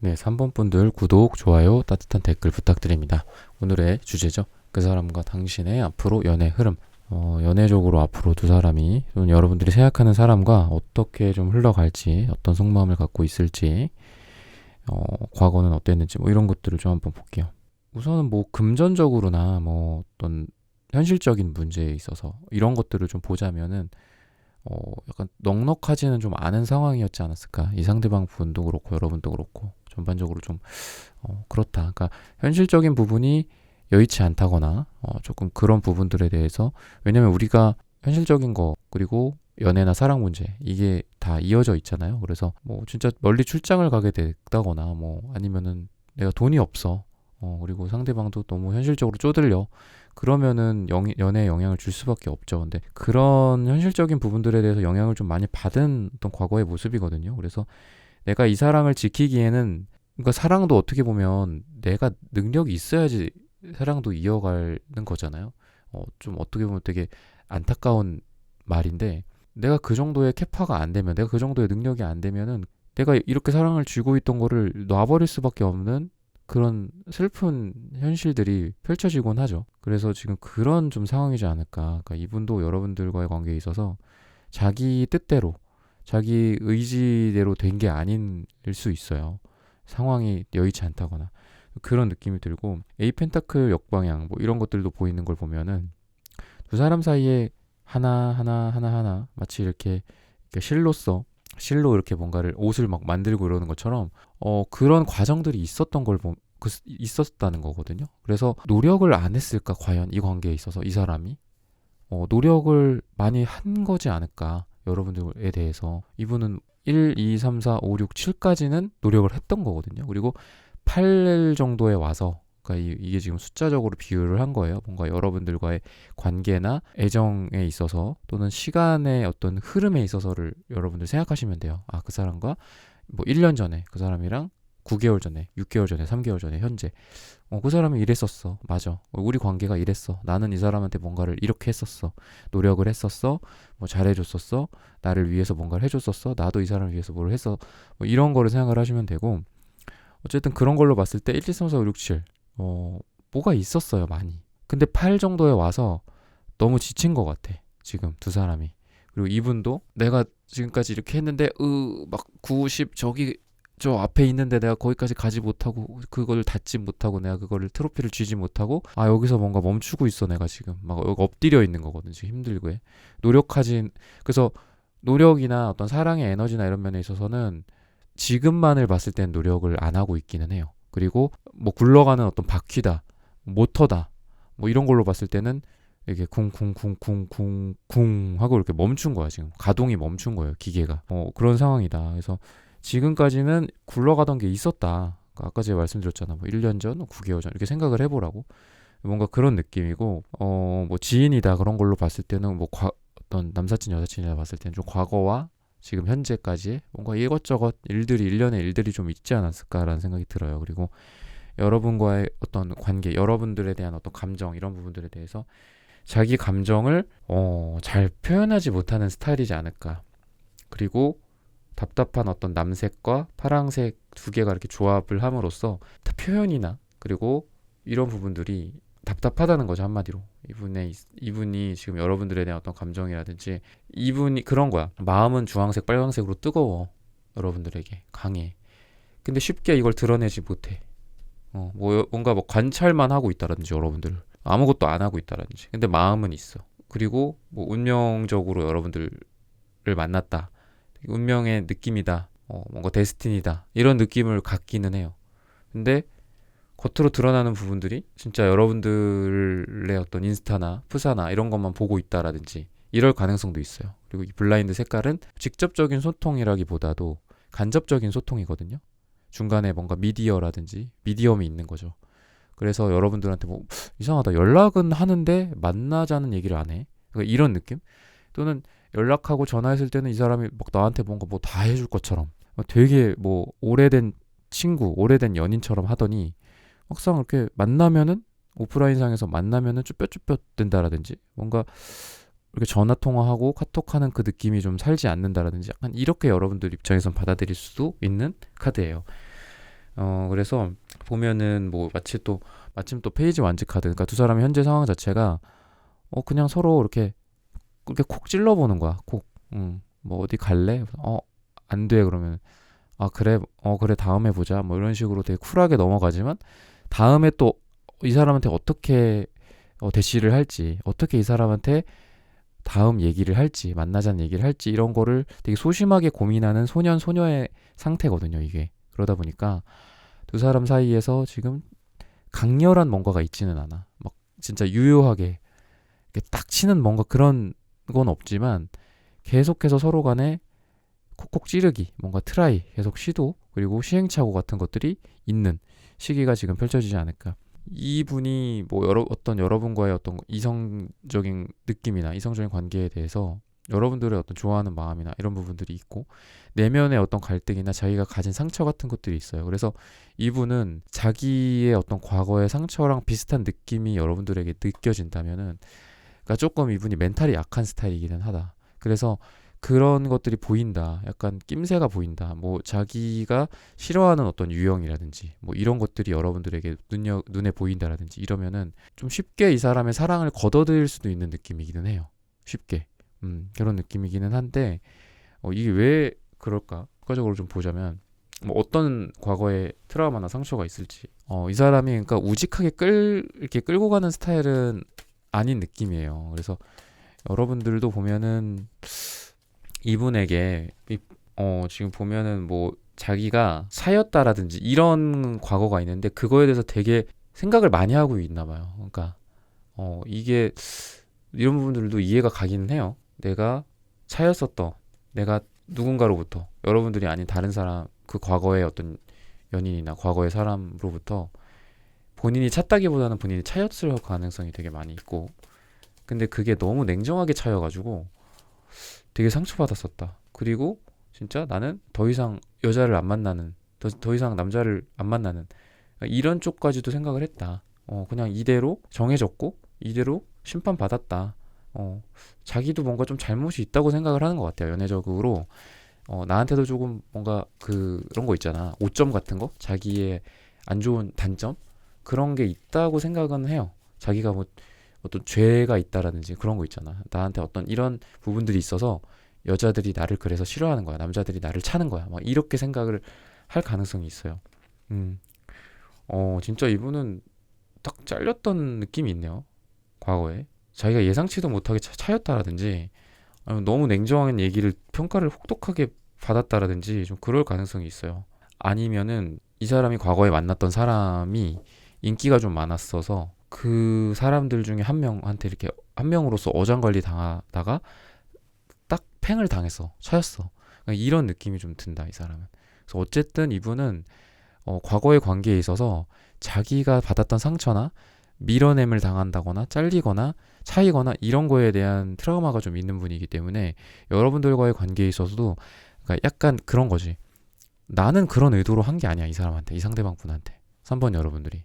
네, 3번 분들 구독, 좋아요, 따뜻한 댓글 부탁드립니다. 오늘의 주제죠. 그 사람과 당신의 앞으로 연애 흐름. 연애적으로 앞으로 두 사람이 여러분들이 생각하는 사람과 어떻게 좀 흘러갈지 어떤 속마음을 갖고 있을지 과거는 어땠는지 뭐 이런 것들을 좀 한번 볼게요. 우선은 뭐 금전적으로나 뭐 어떤 현실적인 문제에 있어서 이런 것들을 좀 보자면은 약간 넉넉하지는 좀 않은 상황이었지 않았을까. 이 상대방 분도 그렇고 여러분도 그렇고 전반적으로 좀 그렇다. 그러니까 현실적인 부분이 여의치 않다거나 조금 그런 부분들에 대해서 왜냐면 우리가 현실적인 거 그리고 연애나 사랑 문제 이게 다 이어져 있잖아요. 그래서 뭐 진짜 멀리 출장을 가게 됐다거나 뭐 아니면은 내가 돈이 없어 그리고 상대방도 너무 현실적으로 쪼들려. 그러면은 연애에 영향을 줄 수밖에 없죠. 근데 그런 현실적인 부분들에 대해서 영향을 좀 많이 받은 어떤 과거의 모습이거든요. 그래서 내가 이 사랑을 지키기에는, 그러니까 사랑도 어떻게 보면 내가 능력이 있어야지 사랑도 이어가는 거잖아요. 좀 어떻게 보면 되게 안타까운 말인데, 내가 그 정도의 캐파가 안 되면, 내가 그 정도의 능력이 안 되면은 내가 이렇게 사랑을 쥐고 있던 거를 놔버릴 수밖에 없는 그런 슬픈 현실들이 펼쳐지곤 하죠. 그래서 지금 그런 좀 상황이지 않을까. 그러니까 이분도 여러분들과의 관계에 있어서 자기 뜻대로, 자기 의지대로 된 게 아닐 수 있어요. 상황이 여의치 않다거나 그런 느낌이 들고, 에이 펜타클 역방향 뭐 이런 것들도 보이는 걸 보면은 두 사람 사이에 하나 마치 이렇게 실로 이렇게 뭔가를 옷을 막 만들고 이러는 것처럼 그런 과정들이 있었다는 거거든요. 그래서 노력을 안 했을까, 과연 이 관계에 있어서 이 사람이 노력을 많이 한 거지 않을까. 여러분들에 대해서 이분은 1, 2, 3, 4, 5, 6, 7까지는 노력을 했던 거거든요. 그리고 8 정도에 와서, 그러니까 이게 지금 숫자적으로 비유를 한 거예요. 뭔가 여러분들과의 관계나 애정에 있어서, 또는 시간의 어떤 흐름에 있어서를 여러분들 생각하시면 돼요. 아, 그 사람과 뭐 1년 전에, 그 사람이랑 9개월 전에, 6개월 전에, 3개월 전에, 현재 그 사람이 이랬었어. 맞아. 우리 관계가 이랬어. 나는 이 사람한테 뭔가를 이렇게 했었어. 노력을 했었어. 뭐 잘해줬었어. 나를 위해서 뭔가를 해줬었어. 나도 이 사람을 위해서 뭘 했어. 뭐 이런 거를 생각을 하시면 되고, 어쨌든 그런 걸로 봤을 때 1, 2, 3, 4, 5, 6, 7 뭐가 있었어요, 많이. 근데 8 정도에 와서 너무 지친 것 같아, 지금 두 사람이. 그리고 이분도 내가 지금까지 이렇게 했는데 막 90 저기 저 앞에 있는데 내가 거기까지 가지 못하고, 그걸 닿지 못하고, 내가 그거를 트로피를 쥐지 못하고, 아, 여기서 뭔가 멈추고 있어. 내가 지금 막 여기 엎드려 있는 거거든, 지금 힘들고 해. 그래서 노력이나 어떤 사랑의 에너지나 이런 면에 있어서는 지금만을 봤을 땐 노력을 안 하고 있기는 해요. 그리고 뭐 굴러가는 어떤 바퀴다, 모터다, 뭐 이런 걸로 봤을 때는 이게 쿵쿵쿵쿵쿵쿵 하고 이렇게 멈춘 거야. 지금 가동이 멈춘 거예요, 기계가. 그런 상황이다. 그래서 지금까지는 굴러가던 게 있었다. 아까 제가 말씀드렸잖아. 뭐 1년 전, 9개월 전 이렇게 생각을 해보라고. 뭔가 그런 느낌이고, 뭐 지인이다 그런 걸로 봤을 때는 뭐 어떤 남사친 여사친이라 봤을 때는 좀 과거와 지금 현재까지 뭔가 이것저것 일들이, 일련의 일들이 좀 있지 않았을까라는 생각이 들어요. 그리고 여러분과의 어떤 관계, 여러분들에 대한 어떤 감정, 이런 부분들에 대해서 자기 감정을 잘 표현하지 못하는 스타일이지 않을까. 그리고 답답한 어떤 남색과 파랑색 두 개가 이렇게 조합을 함으로써 표현이나, 그리고 이런 부분들이 답답하다는 거죠, 한마디로. 이분이 지금 여러분들에 대한 어떤 감정이라든지, 이분이 그런 거야. 마음은 주황색, 빨강색으로 뜨거워. 여러분들에게 강해. 근데 쉽게 이걸 드러내지 못해. 뭔가 뭐 관찰만 하고 있다라든지, 여러분들 아무것도 안 하고 있다라든지. 근데 마음은 있어. 그리고 뭐 운명적으로 여러분들을 만났다, 운명의 느낌이다, 뭔가 데스티니다, 이런 느낌을 갖기는 해요. 근데 겉으로 드러나는 부분들이 진짜 여러분들의 어떤 인스타나 프사나 이런 것만 보고 있다라든지, 이럴 가능성도 있어요. 그리고 이 블라인드 색깔은 직접적인 소통이라기보다도 간접적인 소통이거든요. 중간에 뭔가 미디엄이 있는 거죠. 그래서 여러분들한테 뭐 이상하다, 연락은 하는데 만나자는 얘기를 안 해. 그러니까 이런 느낌? 또는 연락하고 전화했을 때는 이 사람이 막 나한테 뭔가 뭐 다 해줄 것처럼, 되게 뭐 오래된 친구, 오래된 연인처럼 하더니 막상 이렇게 만나면은, 오프라인상에서 만나면은 쭈뼛쭈뼛 된다라든지, 뭔가 이렇게 전화 통화하고 카톡하는 그 느낌이 좀 살지 않는다라든지, 약간 이렇게 여러분들 입장에선 받아들일 수도 있는 카드예요. 그래서 보면은 뭐 마침 또 페이지 완즈 카드, 그러니까 두 사람의 현재 상황 자체가 그냥 서로 이렇게 콕 찔러보는 거야. 콕. 뭐 어디 갈래? 안 돼. 그러면 그래. 그래, 다음에 보자. 뭐 이런 식으로 되게 쿨하게 넘어가지만, 다음에 또 이 사람한테 어떻게 대시를 할지, 어떻게 이 사람한테 다음 얘기를 할지, 만나자는 얘기를 할지, 이런 거를 되게 소심하게 고민하는 소녀의 상태거든요, 이게. 그러다 보니까 두 사람 사이에서 지금 강렬한 뭔가가 있지는 않아. 막 진짜 유효하게 이렇게 딱 치는 뭔가 그런 건 없지만, 계속해서 서로 간에 콕콕 찌르기, 뭔가 트라이, 계속 시도, 그리고 시행착오 같은 것들이 있는 시기가 지금 펼쳐지지 않을까. 이분이 뭐 어떤 여러분과의 어떤 이성적인 느낌이나 이성적인 관계에 대해서 여러분들의 어떤 좋아하는 마음이나 이런 부분들이 있고, 내면의 어떤 갈등이나 자기가 가진 상처 같은 것들이 있어요. 그래서 이분은 자기의 어떤 과거의 상처랑 비슷한 느낌이 여러분들에게 느껴진다면은, 그러니까 조금 이분이 멘탈이 약한 스타일이기는 하다. 그래서 그런 것들이 보인다. 약간 낌새가 보인다. 뭐 자기가 싫어하는 어떤 유형이라든지 뭐 이런 것들이 여러분들에게 눈에 보인다라든지 이러면은 좀 쉽게 이 사람의 사랑을 거둬들일 수도 있는 느낌이기는 해요. 쉽게. 그런 느낌이기는 한데, 이게 왜 그럴까? 추가적으로 좀 보자면, 뭐 어떤 과거에 트라우마나 상처가 있을지, 이 사람이 그러니까 우직하게 이렇게 끌고 가는 스타일은 아닌 느낌이에요. 그래서 여러분들도 보면은 이분에게 지금 보면은 뭐 자기가 차였다라든지 이런 과거가 있는데, 그거에 대해서 되게 생각을 많이 하고 있나 봐요. 그러니까 이게 이런 부분들도 이해가 가기는 해요. 내가 차였었던, 내가 누군가로부터, 여러분들이 아닌 다른 사람, 그 과거의 어떤 연인이나 과거의 사람으로부터 본인이 찼다기보다는 본인이 차였을 가능성이 되게 많이 있고, 근데 그게 너무 냉정하게 차여가지고 되게 상처받았었다. 그리고 진짜 나는 더 이상 여자를 안 만나는, 더 이상 남자를 안 만나는, 이런 쪽까지도 생각을 했다. 그냥 이대로 정해졌고 이대로 심판받았다. 자기도 뭔가 좀 잘못이 있다고 생각을 하는 것 같아요. 연애적으로 나한테도 조금 뭔가 그런 거 있잖아. 오점 같은 거, 자기의 안 좋은 단점, 그런 게 있다고 생각은 해요. 자기가 뭐 어떤 죄가 있다라든지 그런 거 있잖아. 나한테 어떤 이런 부분들이 있어서 여자들이 나를 그래서 싫어하는 거야. 남자들이 나를 차는 거야. 막 이렇게 생각을 할 가능성이 있어요. 음, 진짜 이분은 딱 잘렸던 느낌이 있네요. 과거에. 자기가 예상치도 못하게 차였다라든지, 아니면 너무 냉정한 얘기를, 평가를 혹독하게 받았다라든지 좀 그럴 가능성이 있어요. 아니면은 이 사람이 과거에 만났던 사람이 인기가 좀 많았어서 그 사람들 중에 한 명한테 이렇게 한 명으로서 어장관리 당하다가 딱 팽을 당했어. 차였어. 그러니까 이런 느낌이 좀 든다, 이 사람은. 그래서 어쨌든 이분은 과거의 관계에 있어서 자기가 받았던 상처나 밀어냄을 당한다거나 잘리거나 차이거나 이런 거에 대한 트라우마가 좀 있는 분이기 때문에, 여러분들과의 관계에 있어서도 그러니까 약간 그런 거지. 나는 그런 의도로 한 게 아니야, 이 사람한테, 이 상대방 분한테. 3번 여러분들이.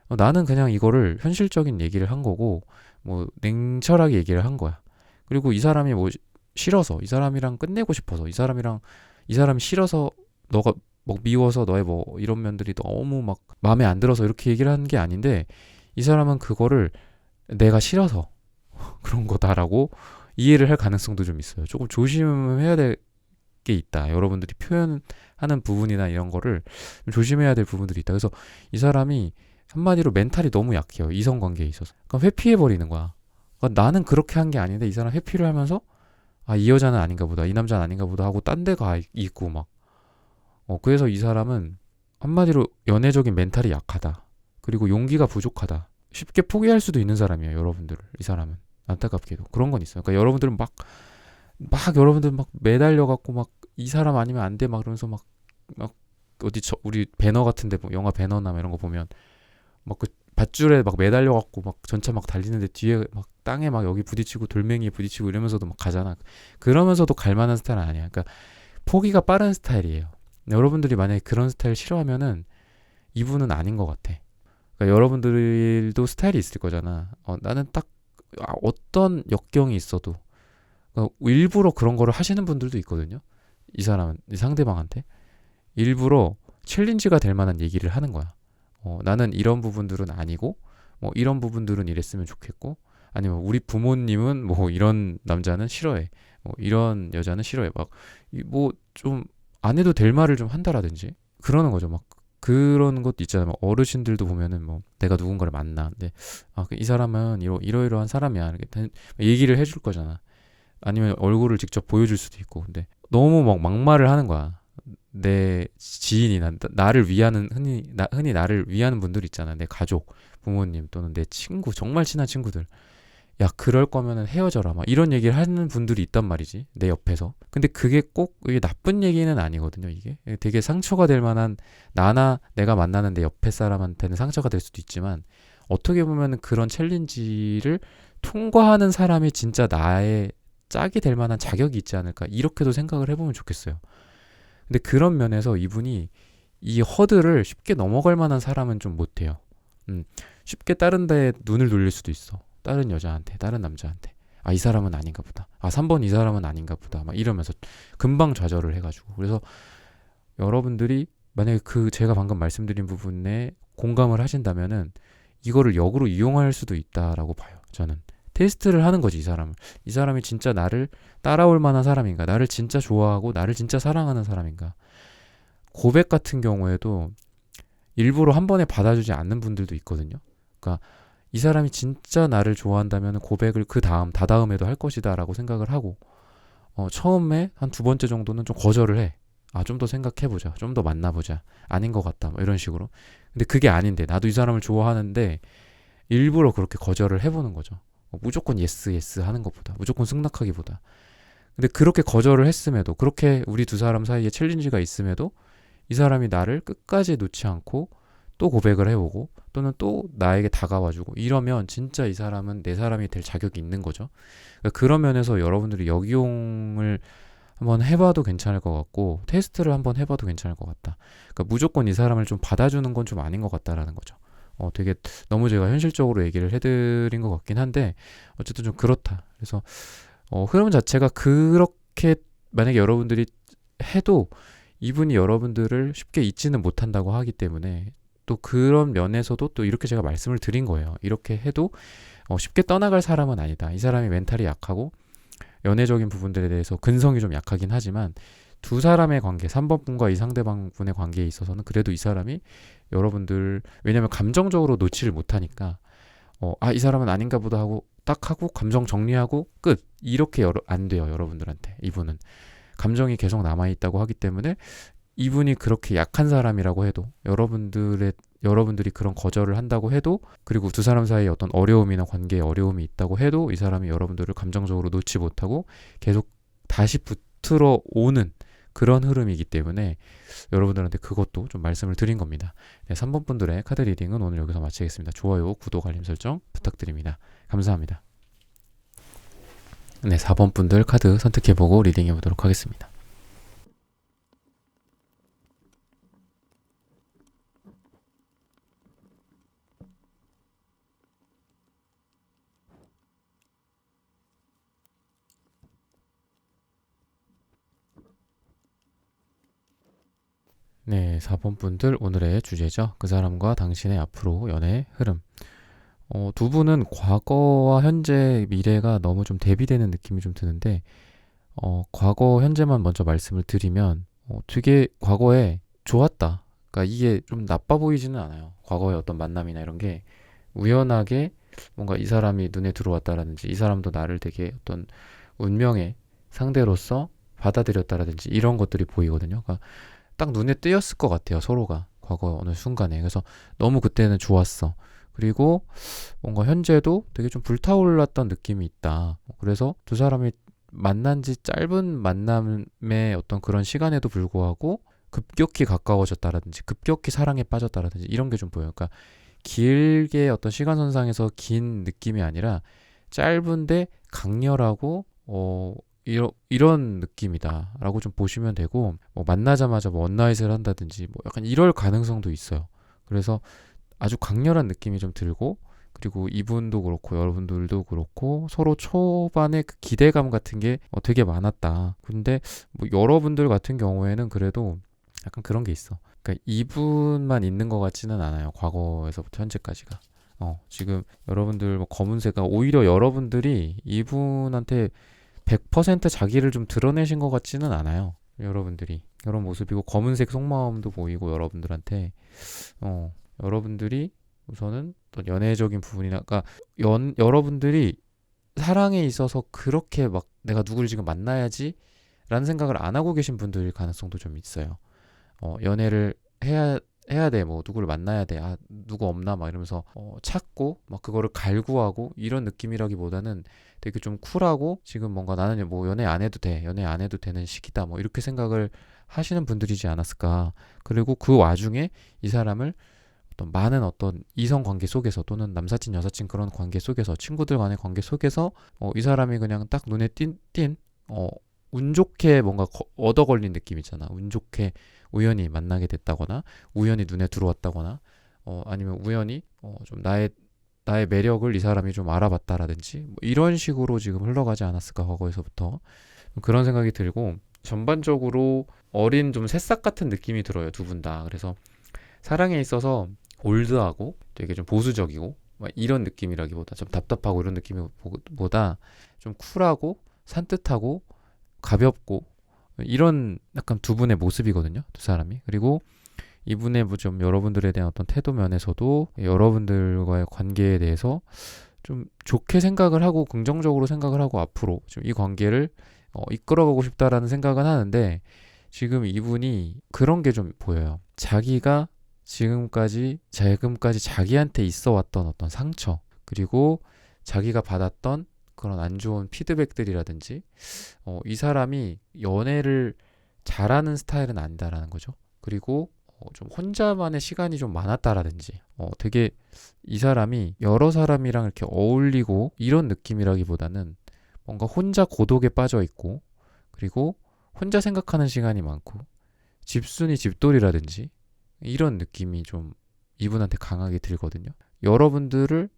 나는 그냥 이거를 현실적인 얘기를 한 거고, 뭐 냉철하게 얘기를 한 거야. 그리고 이 사람이 뭐 싫어서, 이 사람이랑 끝내고 싶어서, 이 사람이 싫어서, 너가 뭐 미워서, 너의 뭐 이런 면들이 너무 막 마음에 안 들어서 이렇게 얘기를 한 게 아닌데, 이 사람은 그거를 내가 싫어서 그런 거다라고 이해를 할 가능성도 좀 있어요. 조금 조심해야 될 게 있다. 여러분들이 표현하는 부분이나 이런 거를 좀 조심해야 될 부분들이 있다. 그래서 이 사람이 한마디로 멘탈이 너무 약해요. 이성 관계에 있어서. 그러니까 회피해 버리는 거야. 그러니까 나는 그렇게 한 게 아닌데 이 사람 회피를 하면서, 이 여자는 아닌가 보다, 이 남자는 아닌가 보다 하고 딴 데 가 있고 막. 그래서 이 사람은 한마디로 연애적인 멘탈이 약하다. 그리고 용기가 부족하다. 쉽게 포기할 수도 있는 사람이에요, 여러분들을. 이 사람은 안타깝게도 그런 건 있어요. 그러니까 여러분들은 막 여러분들 막 매달려 갖고 막 이 사람 아니면 안 돼 막 그러면서 막 어디 우리 배너 같은데, 영화 배너나 이런 거 보면 막 그 밧줄에 막 매달려 갖고 막 전차 막 달리는데 뒤에 막 땅에 막 여기 부딪히고 돌멩이에 부딪히고 이러면서도 막 가잖아. 그러면서도 갈 만한 스타일은 아니야. 그러니까 포기가 빠른 스타일이에요. 여러분들이 만약에 그런 스타일 싫어하면은 이분은 아닌 것 같아. 그러니까 여러분들도 스타일이 있을 거잖아. 나는 딱 어떤 역경이 있어도, 그러니까 일부러 그런 거를 하시는 분들도 있거든요. 이 사람은, 이 상대방한테 일부러 챌린지가 될 만한 얘기를 하는 거야. 나는 이런 부분들은 아니고, 뭐 이런 부분들은 이랬으면 좋겠고, 아니면 우리 부모님은 뭐 이런 남자는 싫어해, 뭐 이런 여자는 싫어해, 막 뭐 좀 안 해도 될 말을 좀 한다라든지 그러는 거죠. 막 그런 것도 있잖아요. 막 어르신들도 보면은 뭐 내가 누군가를 만나, 근데 이 사람은 이러이러한 사람이야, 이렇게 얘기를 해줄 거잖아. 아니면 얼굴을 직접 보여줄 수도 있고. 근데 너무 막 막말을 하는 거야. 내 지인이나 나를 위하는, 흔히 나를 위하는 분들 있잖아. 내 가족, 부모님 또는 내 친구, 정말 친한 친구들. 야, 그럴 거면은 헤어져라. 막 이런 얘기를 하는 분들이 있단 말이지. 내 옆에서. 근데 그게 꼭 이게 나쁜 얘기는 아니거든요, 이게. 되게 상처가 될 만한, 나나 내가 만나는 내 옆에 사람한테는 상처가 될 수도 있지만, 어떻게 보면은 그런 챌린지를 통과하는 사람이 진짜 나의 짝이 될 만한 자격이 있지 않을까. 이렇게도 생각을 해보면 좋겠어요. 근데 그런 면에서 이분이 이 허들을 쉽게 넘어갈 만한 사람은 좀 못해요. 쉽게 다른 데에 눈을 돌릴 수도 있어. 다른 여자한테, 다른 남자한테. 아, 이 사람은 아닌가 보다. 아, 3번 이 사람은 아닌가 보다. 막 이러면서 금방 좌절을 해가지고. 그래서 여러분들이 만약에 그 제가 방금 말씀드린 부분에 공감을 하신다면은 이거를 역으로 이용할 수도 있다라고 봐요. 저는. 테스트를 하는 거지, 이 사람을. 이 사람이 진짜 나를 따라올 만한 사람인가? 나를 진짜 좋아하고 나를 진짜 사랑하는 사람인가? 고백 같은 경우에도 일부러 한 번에 받아주지 않는 분들도 있거든요. 그러니까 이 사람이 진짜 나를 좋아한다면 고백을 그 다음, 다다음에도 할 것이다 라고 생각을 하고, 처음에 한 두 번째 정도는 좀 거절을 해. 아, 좀 더 생각해보자. 좀 더 만나보자. 아닌 것 같다. 뭐 이런 식으로. 근데 그게 아닌데, 나도 이 사람을 좋아하는데, 일부러 그렇게 거절을 해보는 거죠. 무조건 예스, 예스 하는 것보다, 무조건 승낙하기보다. 근데 그렇게 거절을 했음에도, 그렇게 우리 두 사람 사이에 챌린지가 있음에도, 이 사람이 나를 끝까지 놓지 않고 또 고백을 해오고 또는 또 나에게 다가와주고 이러면 진짜 이 사람은 내 사람이 될 자격이 있는 거죠. 그러니까 그런 면에서 여러분들이 역이용을 한번 해봐도 괜찮을 것 같고 테스트를 한번 해봐도 괜찮을 것 같다. 그러니까 무조건 이 사람을 좀 받아주는 건 좀 아닌 것 같다라는 거죠. 되게 너무 제가 현실적으로 얘기를 해드린 것 같긴 한데 어쨌든 좀 그렇다. 그래서 흐름 자체가 그렇게 만약에 여러분들이 해도 이분이 여러분들을 쉽게 잊지는 못한다고 하기 때문에 또 그런 면에서도 또 이렇게 제가 말씀을 드린 거예요. 이렇게 해도 쉽게 떠나갈 사람은 아니다. 이 사람이 멘탈이 약하고 연애적인 부분들에 대해서 근성이 좀 약하긴 하지만 두 사람의 관계, 3번 분과 이 상대방 분의 관계에 있어서는 그래도 이 사람이 여러분들, 왜냐면 감정적으로 놓지를 못하니까 이 사람은 아닌가 보다 하고 딱 하고 감정 정리하고 끝. 이렇게 안 돼요. 여러분들한테. 이분은. 감정이 계속 남아있다고 하기 때문에 이분이 그렇게 약한 사람이라고 해도 여러분들이 그런 거절을 한다고 해도 그리고 두 사람 사이에 어떤 어려움이나 관계에 어려움이 있다고 해도 이 사람이 여러분들을 감정적으로 놓지 못하고 계속 다시 붙들어 오는 그런 흐름이기 때문에 여러분들한테 그것도 좀 말씀을 드린 겁니다. 네, 3번 분들의 카드 리딩은 오늘 여기서 마치겠습니다. 좋아요, 구독, 알림 설정 부탁드립니다. 감사합니다. 네, 4번 분들 카드 선택해보고 리딩해보도록 하겠습니다. 네, 4번 분들 오늘의 주제죠. 그 사람과 당신의 앞으로 연애 흐름. 두 분은 과거와 현재, 미래가 너무 좀 대비되는 느낌이 좀 드는데 과거, 현재만 먼저 말씀을 드리면 되게 과거에 좋았다. 그러니까 이게 좀 나빠 보이지는 않아요. 과거의 어떤 만남이나 이런 게 우연하게 뭔가 이 사람이 눈에 들어왔다라든지 이 사람도 나를 되게 어떤 운명의 상대로서 받아들였다라든지 이런 것들이 보이거든요. 그러니까 딱 눈에 띄었을 것 같아요. 서로가 과거 어느 순간에. 그래서 너무 그때는 좋았어. 그리고 뭔가 현재도 되게 좀 불타올랐던 느낌이 있다. 그래서 두 사람이 만난 지 짧은 만남의 어떤 그런 시간에도 불구하고 급격히 가까워졌다라든지 급격히 사랑에 빠졌다라든지 이런 게 좀 보여요. 그러니까 길게 어떤 시간선상에서 긴 느낌이 아니라 짧은데 강렬하고 이런 느낌이다라고 좀 보시면 되고 만나자마자 원나잇을 한다든지 약간 이럴 가능성도 있어요. 그래서 아주 강렬한 느낌이 좀 들고 그리고 이분도 그렇고 여러분들도 그렇고 서로 초반에 그 기대감 같은 게 되게 많았다. 근데 여러분들 같은 경우에는 그래도 약간 그런 게 있어. 그러니까 이분만 있는 것 같지는 않아요. 과거에서부터 현재까지가. 지금 여러분들 검은색가 오히려 여러분들이 이분한테 100% 자기를 좀 드러내신 것 같지는 않아요. 여러분들이 이런 모습이고 검은색 속마음도 보이고 여러분들한테 여러분들이 우선은 어떤 연애적인 부분이나 그러니까 여러분들이 사랑에 있어서 그렇게 막 내가 누구를 지금 만나야지 라는 생각을 안 하고 계신 분들일 가능성도 좀 있어요. 연애를 해야 해야 돼, 뭐 누구를 만나야 돼, 아 누구 없나 막 이러면서 찾고 막 그거를 갈구하고 이런 느낌이라기보다는 되게 좀 쿨하고 지금 뭔가 나는 뭐 연애 안 해도 돼, 연애 안 해도 되는 시기다, 뭐 이렇게 생각을 하시는 분들이지 않았을까. 그리고 그 와중에 이 사람을 어떤 많은 어떤 이성 관계 속에서 또는 남사친 여사친 그런 관계 속에서 친구들 간의 관계 속에서 이 사람이 그냥 딱 눈에 띈 운 좋게 뭔가 얻어 걸린 느낌 있잖아. 운 좋게 우연히 만나게 됐다거나 우연히 눈에 들어왔다거나 아니면 우연히 좀 나의 매력을 이 사람이 좀 알아봤다라든지 뭐 이런 식으로 지금 흘러가지 않았을까 과거에서부터 그런 생각이 들고 전반적으로 어린 좀 새싹 같은 느낌이 들어요 두 분 다. 그래서 사랑에 있어서 올드하고 되게 좀 보수적이고 막 이런 느낌이라기보다 좀 답답하고 이런 느낌보다 좀 쿨하고 산뜻하고 가볍고 이런 약간 두 분의 모습이거든요. 두 사람이. 그리고 이분의 뭐 좀 여러분들에 대한 어떤 태도 면에서도 여러분들과의 관계에 대해서 좀 좋게 생각을 하고 긍정적으로 생각을 하고 앞으로 좀 이 관계를 이끌어가고 싶다라는 생각은 하는데 지금 이분이 그런 게 좀 보여요. 자기가 지금까지 자기한테 있어 왔던 어떤 상처 그리고 자기가 받았던 그런 안 좋은 피드백들이라든지 이 사람이 연애를 잘하는 스타일은 아니다라는 거죠. 그리고 좀 혼자만의 시간이 좀 많았다라든지 되게 이 사람이 여러 사람이랑 이렇게 어울리고 이런 느낌이라기보다는 뭔가 혼자 고독에 빠져 있고 그리고 혼자 생각하는 시간이 많고 집순이 집돌이라든지 이런 느낌이 좀 이분한테 강하게 들거든요. 여러분들을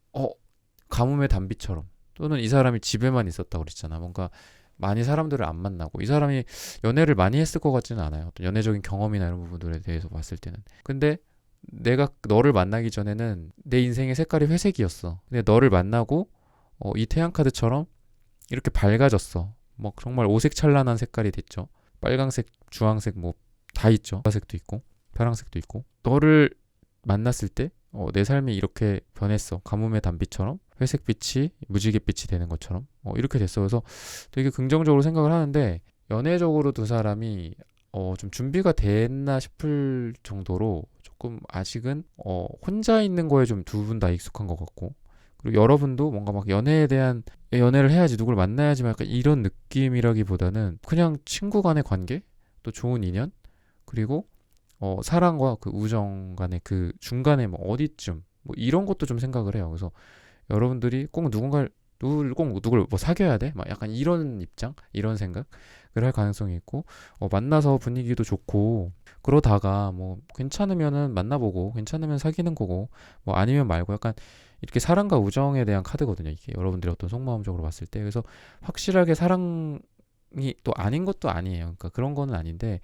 가뭄의 단비처럼 또는 이 사람이 집에만 있었다고 그랬잖아. 뭔가 많이 사람들을 안 만나고 이 사람이 연애를 많이 했을 것 같지는 않아요. 어떤 연애적인 경험이나 이런 부분들에 대해서 봤을 때는. 근데 내가 너를 만나기 전에는 내 인생의 색깔이 회색이었어. 근데 너를 만나고 이 태양카드처럼 이렇게 밝아졌어. 막 정말 오색찬란한 색깔이 됐죠. 빨강색, 주황색 뭐 다 있죠. 보라색도 있고 파랑색도 있고. 너를 만났을 때 내 삶이 이렇게 변했어. 가뭄의 단비처럼 회색빛이 무지갯빛이 되는 것처럼 이렇게 됐어. 그래서 되게 긍정적으로 생각을 하는데 연애적으로 두 사람이 좀 준비가 됐나 싶을 정도로 조금 아직은 혼자 있는 거에 좀 두 분 다 익숙한 것 같고 그리고 여러분도 뭔가 막 연애를 해야지 누굴 만나야지 막 약간 이런 느낌이라기보다는 그냥 친구 간의 관계 또 좋은 인연 그리고 사랑과 그 우정 간의 그 중간에 뭐 어디쯤 뭐 이런 것도 좀 생각을 해요. 그래서 여러분들이 꼭 누굴 뭐 사귀어야 돼? 막 약간 이런 입장, 이런 생각을 할 가능성이 있고 만나서 분위기도 좋고 그러다가 뭐 괜찮으면은 만나보고 괜찮으면 사귀는 거고 뭐 아니면 말고 약간 이렇게 사랑과 우정에 대한 카드거든요. 이게 여러분들이 어떤 속마음적으로 봤을 때 그래서 확실하게 사랑이 또 아닌 것도 아니에요. 그러니까 그런 거는 아닌데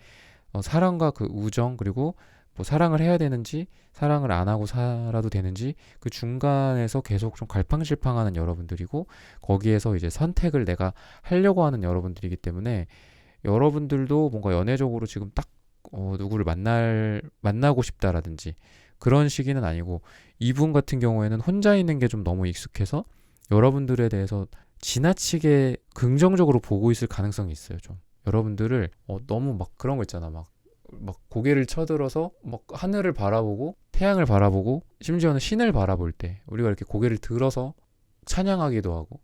사랑과 그 우정 그리고 뭐 사랑을 해야 되는지 사랑을 안 하고 살아도 되는지 그 중간에서 계속 좀 갈팡질팡하는 여러분들이고 거기에서 이제 선택을 내가 하려고 하는 여러분들이기 때문에 여러분들도 뭔가 연애적으로 지금 딱 누구를 만나고 싶다라든지 그런 시기는 아니고 이분 같은 경우에는 혼자 있는 게 좀 너무 익숙해서 여러분들에 대해서 지나치게 긍정적으로 보고 있을 가능성이 있어요. 좀 여러분들을 너무 막 그런 거 있잖아. 막 고개를 쳐들어서 막 하늘을 바라보고 태양을 바라보고 심지어는 신을 바라볼 때 우리가 이렇게 고개를 들어서 찬양하기도 하고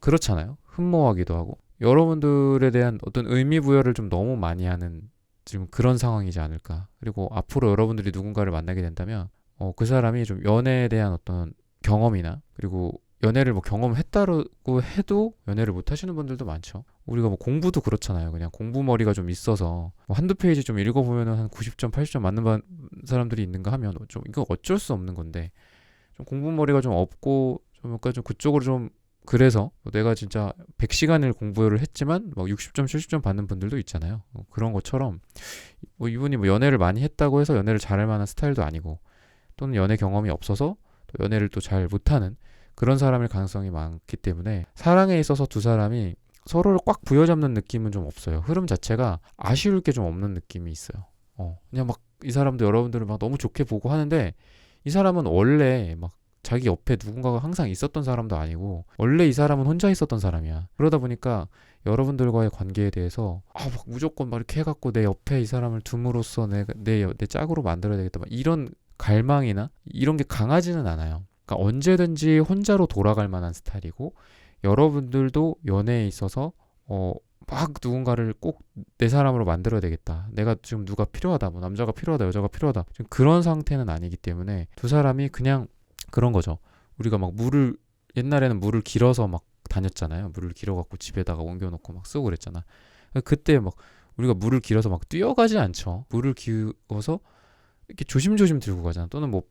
그렇잖아요. 흠모하기도 하고 여러분들에 대한 어떤 의미 부여를 좀 너무 많이 하는 지금 그런 상황이지 않을까. 그리고 앞으로 여러분들이 누군가를 만나게 된다면 그 사람이 좀 연애에 대한 어떤 경험이나 그리고 연애를 뭐 경험했다고 해도 연애를 못 하시는 분들도 많죠. 우리가 뭐 공부도 그렇잖아요. 그냥 공부머리가 좀 있어서 뭐 한두 페이지 좀 읽어보면 한 90점, 80점 맞는 사람들이 있는가 하면 좀 이거 어쩔 수 없는 건데 좀 공부머리가 좀 없고 좀 약간 좀 그쪽으로 좀 그래서 내가 진짜 100시간을 공부를 했지만 뭐 60점, 70점 받는 분들도 있잖아요. 그런 것처럼 뭐 이분이 뭐 연애를 많이 했다고 해서 연애를 잘할 만한 스타일도 아니고 또는 연애 경험이 없어서 또 연애를 또 잘 못하는 그런 사람일 가능성이 많기 때문에 사랑에 있어서 두 사람이 서로를 꽉 부여잡는 느낌은 좀 없어요. 흐름 자체가 아쉬울 게 좀 없는 느낌이 있어요. 그냥 막 이 사람도 여러분들을 막 너무 좋게 보고 하는데 이 사람은 원래 막 자기 옆에 누군가가 항상 있었던 사람도 아니고 원래 이 사람은 혼자 있었던 사람이야. 그러다 보니까 여러분들과의 관계에 대해서 막 무조건 막 이렇게 해갖고 내 옆에 이 사람을 둠으로써 내 짝으로 만들어야 되겠다 막 이런 갈망이나 이런 게 강하지는 않아요. 그러니까 언제든지 혼자로 돌아갈 만한 스타일이고, 여러분들도 연애에 있어서 막 누군가를 꼭 내 사람으로 만들어야 되겠다, 내가 지금 누가 필요하다, 뭐 남자가 필요하다, 여자가 필요하다, 지금 그런 상태는 아니기 때문에 두 사람이 그냥 그런 거죠. 우리가 막 옛날에는 물을 길어서 막 다녔잖아요. 물을 길어갖고 집에다가 옮겨놓고 막 쓰고 그랬잖아. 그때 막 우리가 물을 길어서 막 뛰어가지 않죠. 물을 기어서 이렇게 조심조심 들고 가잖아. 또는 뭐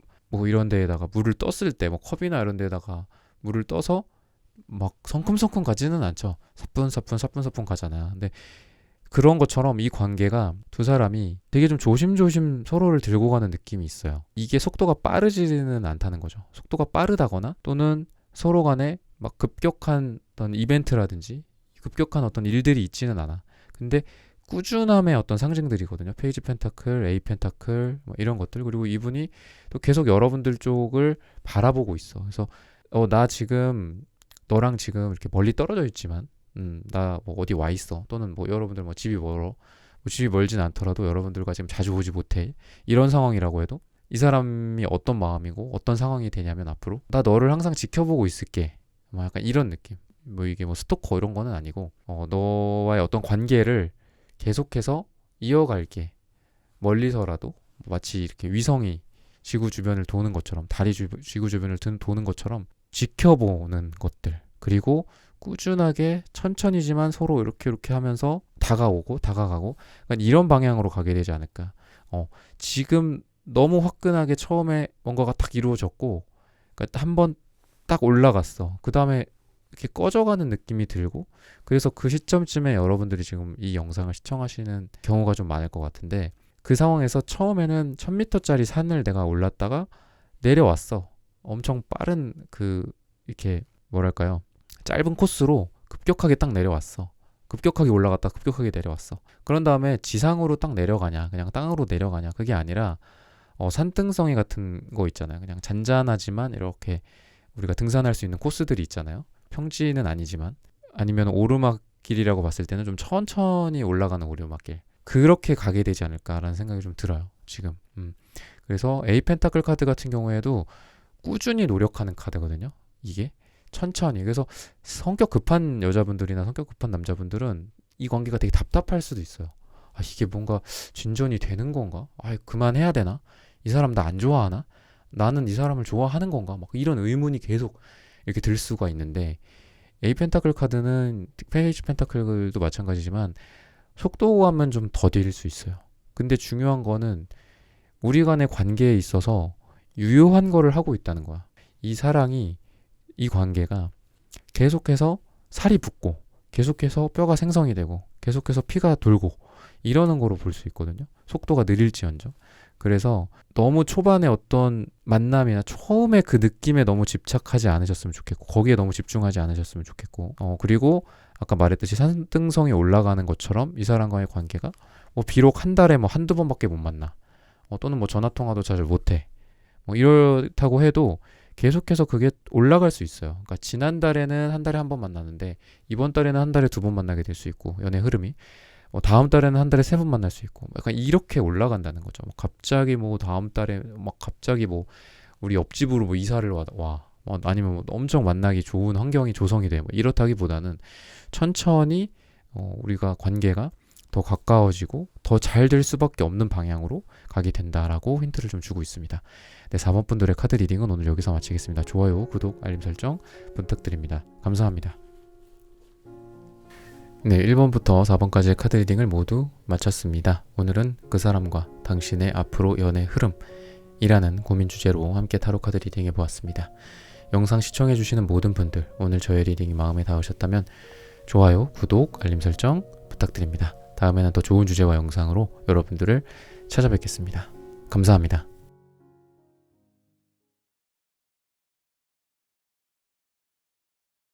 이런 데에다가 물을 떴을 때 뭐 컵이나 이런 데다가 물을 떠서 막 성큼성큼 가지는 않죠. 사뿐사뿐 가잖아. 근데 그런 것처럼 이 관계가 두 사람이 되게 좀 조심조심 서로를 들고 가는 느낌이 있어요. 이게 속도가 빠르지는 않다는 거죠. 속도가 빠르다거나 또는 서로 간에 막 급격한 어떤 이벤트라든지 급격한 어떤 일들이 있지는 않아. 근데 꾸준함의 어떤 상징들이거든요. 페이지 펜타클, 에이 펜타클 뭐 이런 것들. 그리고 이분이 또 계속 여러분들 쪽을 바라보고 있어. 그래서 나 지금 너랑 지금 이렇게 멀리 떨어져 있지만 나 뭐 어디 와 있어. 또는 뭐 여러분들 뭐 집이 멀어. 뭐 집이 멀진 않더라도 여러분들과 지금 자주 오지 못해. 이런 상황이라고 해도 이 사람이 어떤 마음이고 어떤 상황이 되냐면 앞으로 나 너를 항상 지켜보고 있을게. 뭐 약간 이런 느낌. 뭐 이게 뭐 스토커 이런 거는 아니고 너와의 어떤 관계를 계속해서 이어갈게. 멀리서라도 마치 이렇게 위성이 지구 주변을 도는 것처럼, 지구 주변을 도는 것처럼 지켜보는 것들. 그리고 꾸준하게 천천히지만 서로 이렇게 하면서 다가가고 그러니까 이런 방향으로 가게 되지 않을까. 지금 너무 화끈하게 처음에 뭔가가 딱 이루어졌고, 그러니까 한번 딱 올라갔어. 그 다음에 이렇게 꺼져가는 느낌이 들고, 그래서 그 시점쯤에 여러분들이 지금 이 영상을 시청하시는 경우가 좀 많을 것 같은데, 그 상황에서 처음에는 1000m짜리 산을 내가 올랐다가 내려왔어. 엄청 빠른 이렇게 뭐랄까요, 짧은 코스로 급격하게 딱 내려왔어. 급격하게 올라갔다 급격하게 내려왔어. 그런 다음에 지상으로 딱 내려가냐, 그냥 땅으로 내려가냐, 그게 아니라 산등성이 같은 거 있잖아요. 그냥 잔잔하지만 이렇게 우리가 등산할 수 있는 코스들이 있잖아요. 평지는 아니지만, 아니면 오르막길이라고 봤을 때는 좀 천천히 올라가는 오르막길, 그렇게 가게 되지 않을까라는 생각이 좀 들어요 지금. 그래서 에이 펜타클 카드 같은 경우에도 꾸준히 노력하는 카드거든요. 이게 천천히. 그래서 성격 급한 여자분들이나 성격 급한 남자분들은 이 관계가 되게 답답할 수도 있어요. 이게 뭔가 진전이 되는 건가? 그만해야 되나? 이 사람 나 안 좋아하나? 나는 이 사람을 좋아하는 건가? 막 이런 의문이 계속 이렇게 들 수가 있는데, 에이 펜타클 카드는 페이지 펜타클도 마찬가지지만 속도감은 좀 더딜 수 있어요. 근데 중요한 거는 우리 간의 관계에 있어서 유효한 거를 하고 있다는 거야. 이 관계가 계속해서 살이 붙고, 계속해서 뼈가 생성이 되고, 계속해서 피가 돌고 이러는 거로 볼 수 있거든요. 속도가 느릴지언정. 그래서 너무 초반에 어떤 만남이나 처음에 그 느낌에 너무 집착하지 않으셨으면 좋겠고, 거기에 너무 집중하지 않으셨으면 좋겠고, 그리고 아까 말했듯이 산등성이 올라가는 것처럼 이 사람과의 관계가 뭐 비록 한 달에 뭐 한두 번밖에 못 만나, 또는 뭐 전화통화도 잘 못해, 뭐 이렇다고 해도 계속해서 그게 올라갈 수 있어요. 그러니까 지난달에는 한 달에 한 번 만나는데 이번 달에는 한 달에 2번 만나게 될 수 있고, 연애 흐름이 다음 달에는 한 달에 3번 만날 수 있고, 약간 이렇게 올라간다는 거죠. 갑자기 뭐 다음 달에 막 갑자기 뭐 우리 옆집으로 뭐 이사를 와. 아니면 뭐 엄청 만나기 좋은 환경이 조성이 돼. 뭐 이렇다기보다는 천천히 우리가 관계가 더 가까워지고 더 잘 될 수밖에 없는 방향으로 가게 된다라고 힌트를 좀 주고 있습니다. 네, 4번 분들의 카드 리딩은 오늘 여기서 마치겠습니다. 좋아요, 구독, 알림 설정 부탁드립니다. 감사합니다. 네, 1번부터 4번까지의 카드 리딩을 모두 마쳤습니다. 오늘은 그 사람과 당신의 앞으로 연애 흐름이라는 고민 주제로 함께 타로 카드 리딩 해보았습니다. 영상 시청해주시는 모든 분들, 오늘 저의 리딩이 마음에 닿으셨다면 좋아요, 구독, 알림 설정 부탁드립니다. 다음에는 더 좋은 주제와 영상으로 여러분들을 찾아뵙겠습니다. 감사합니다.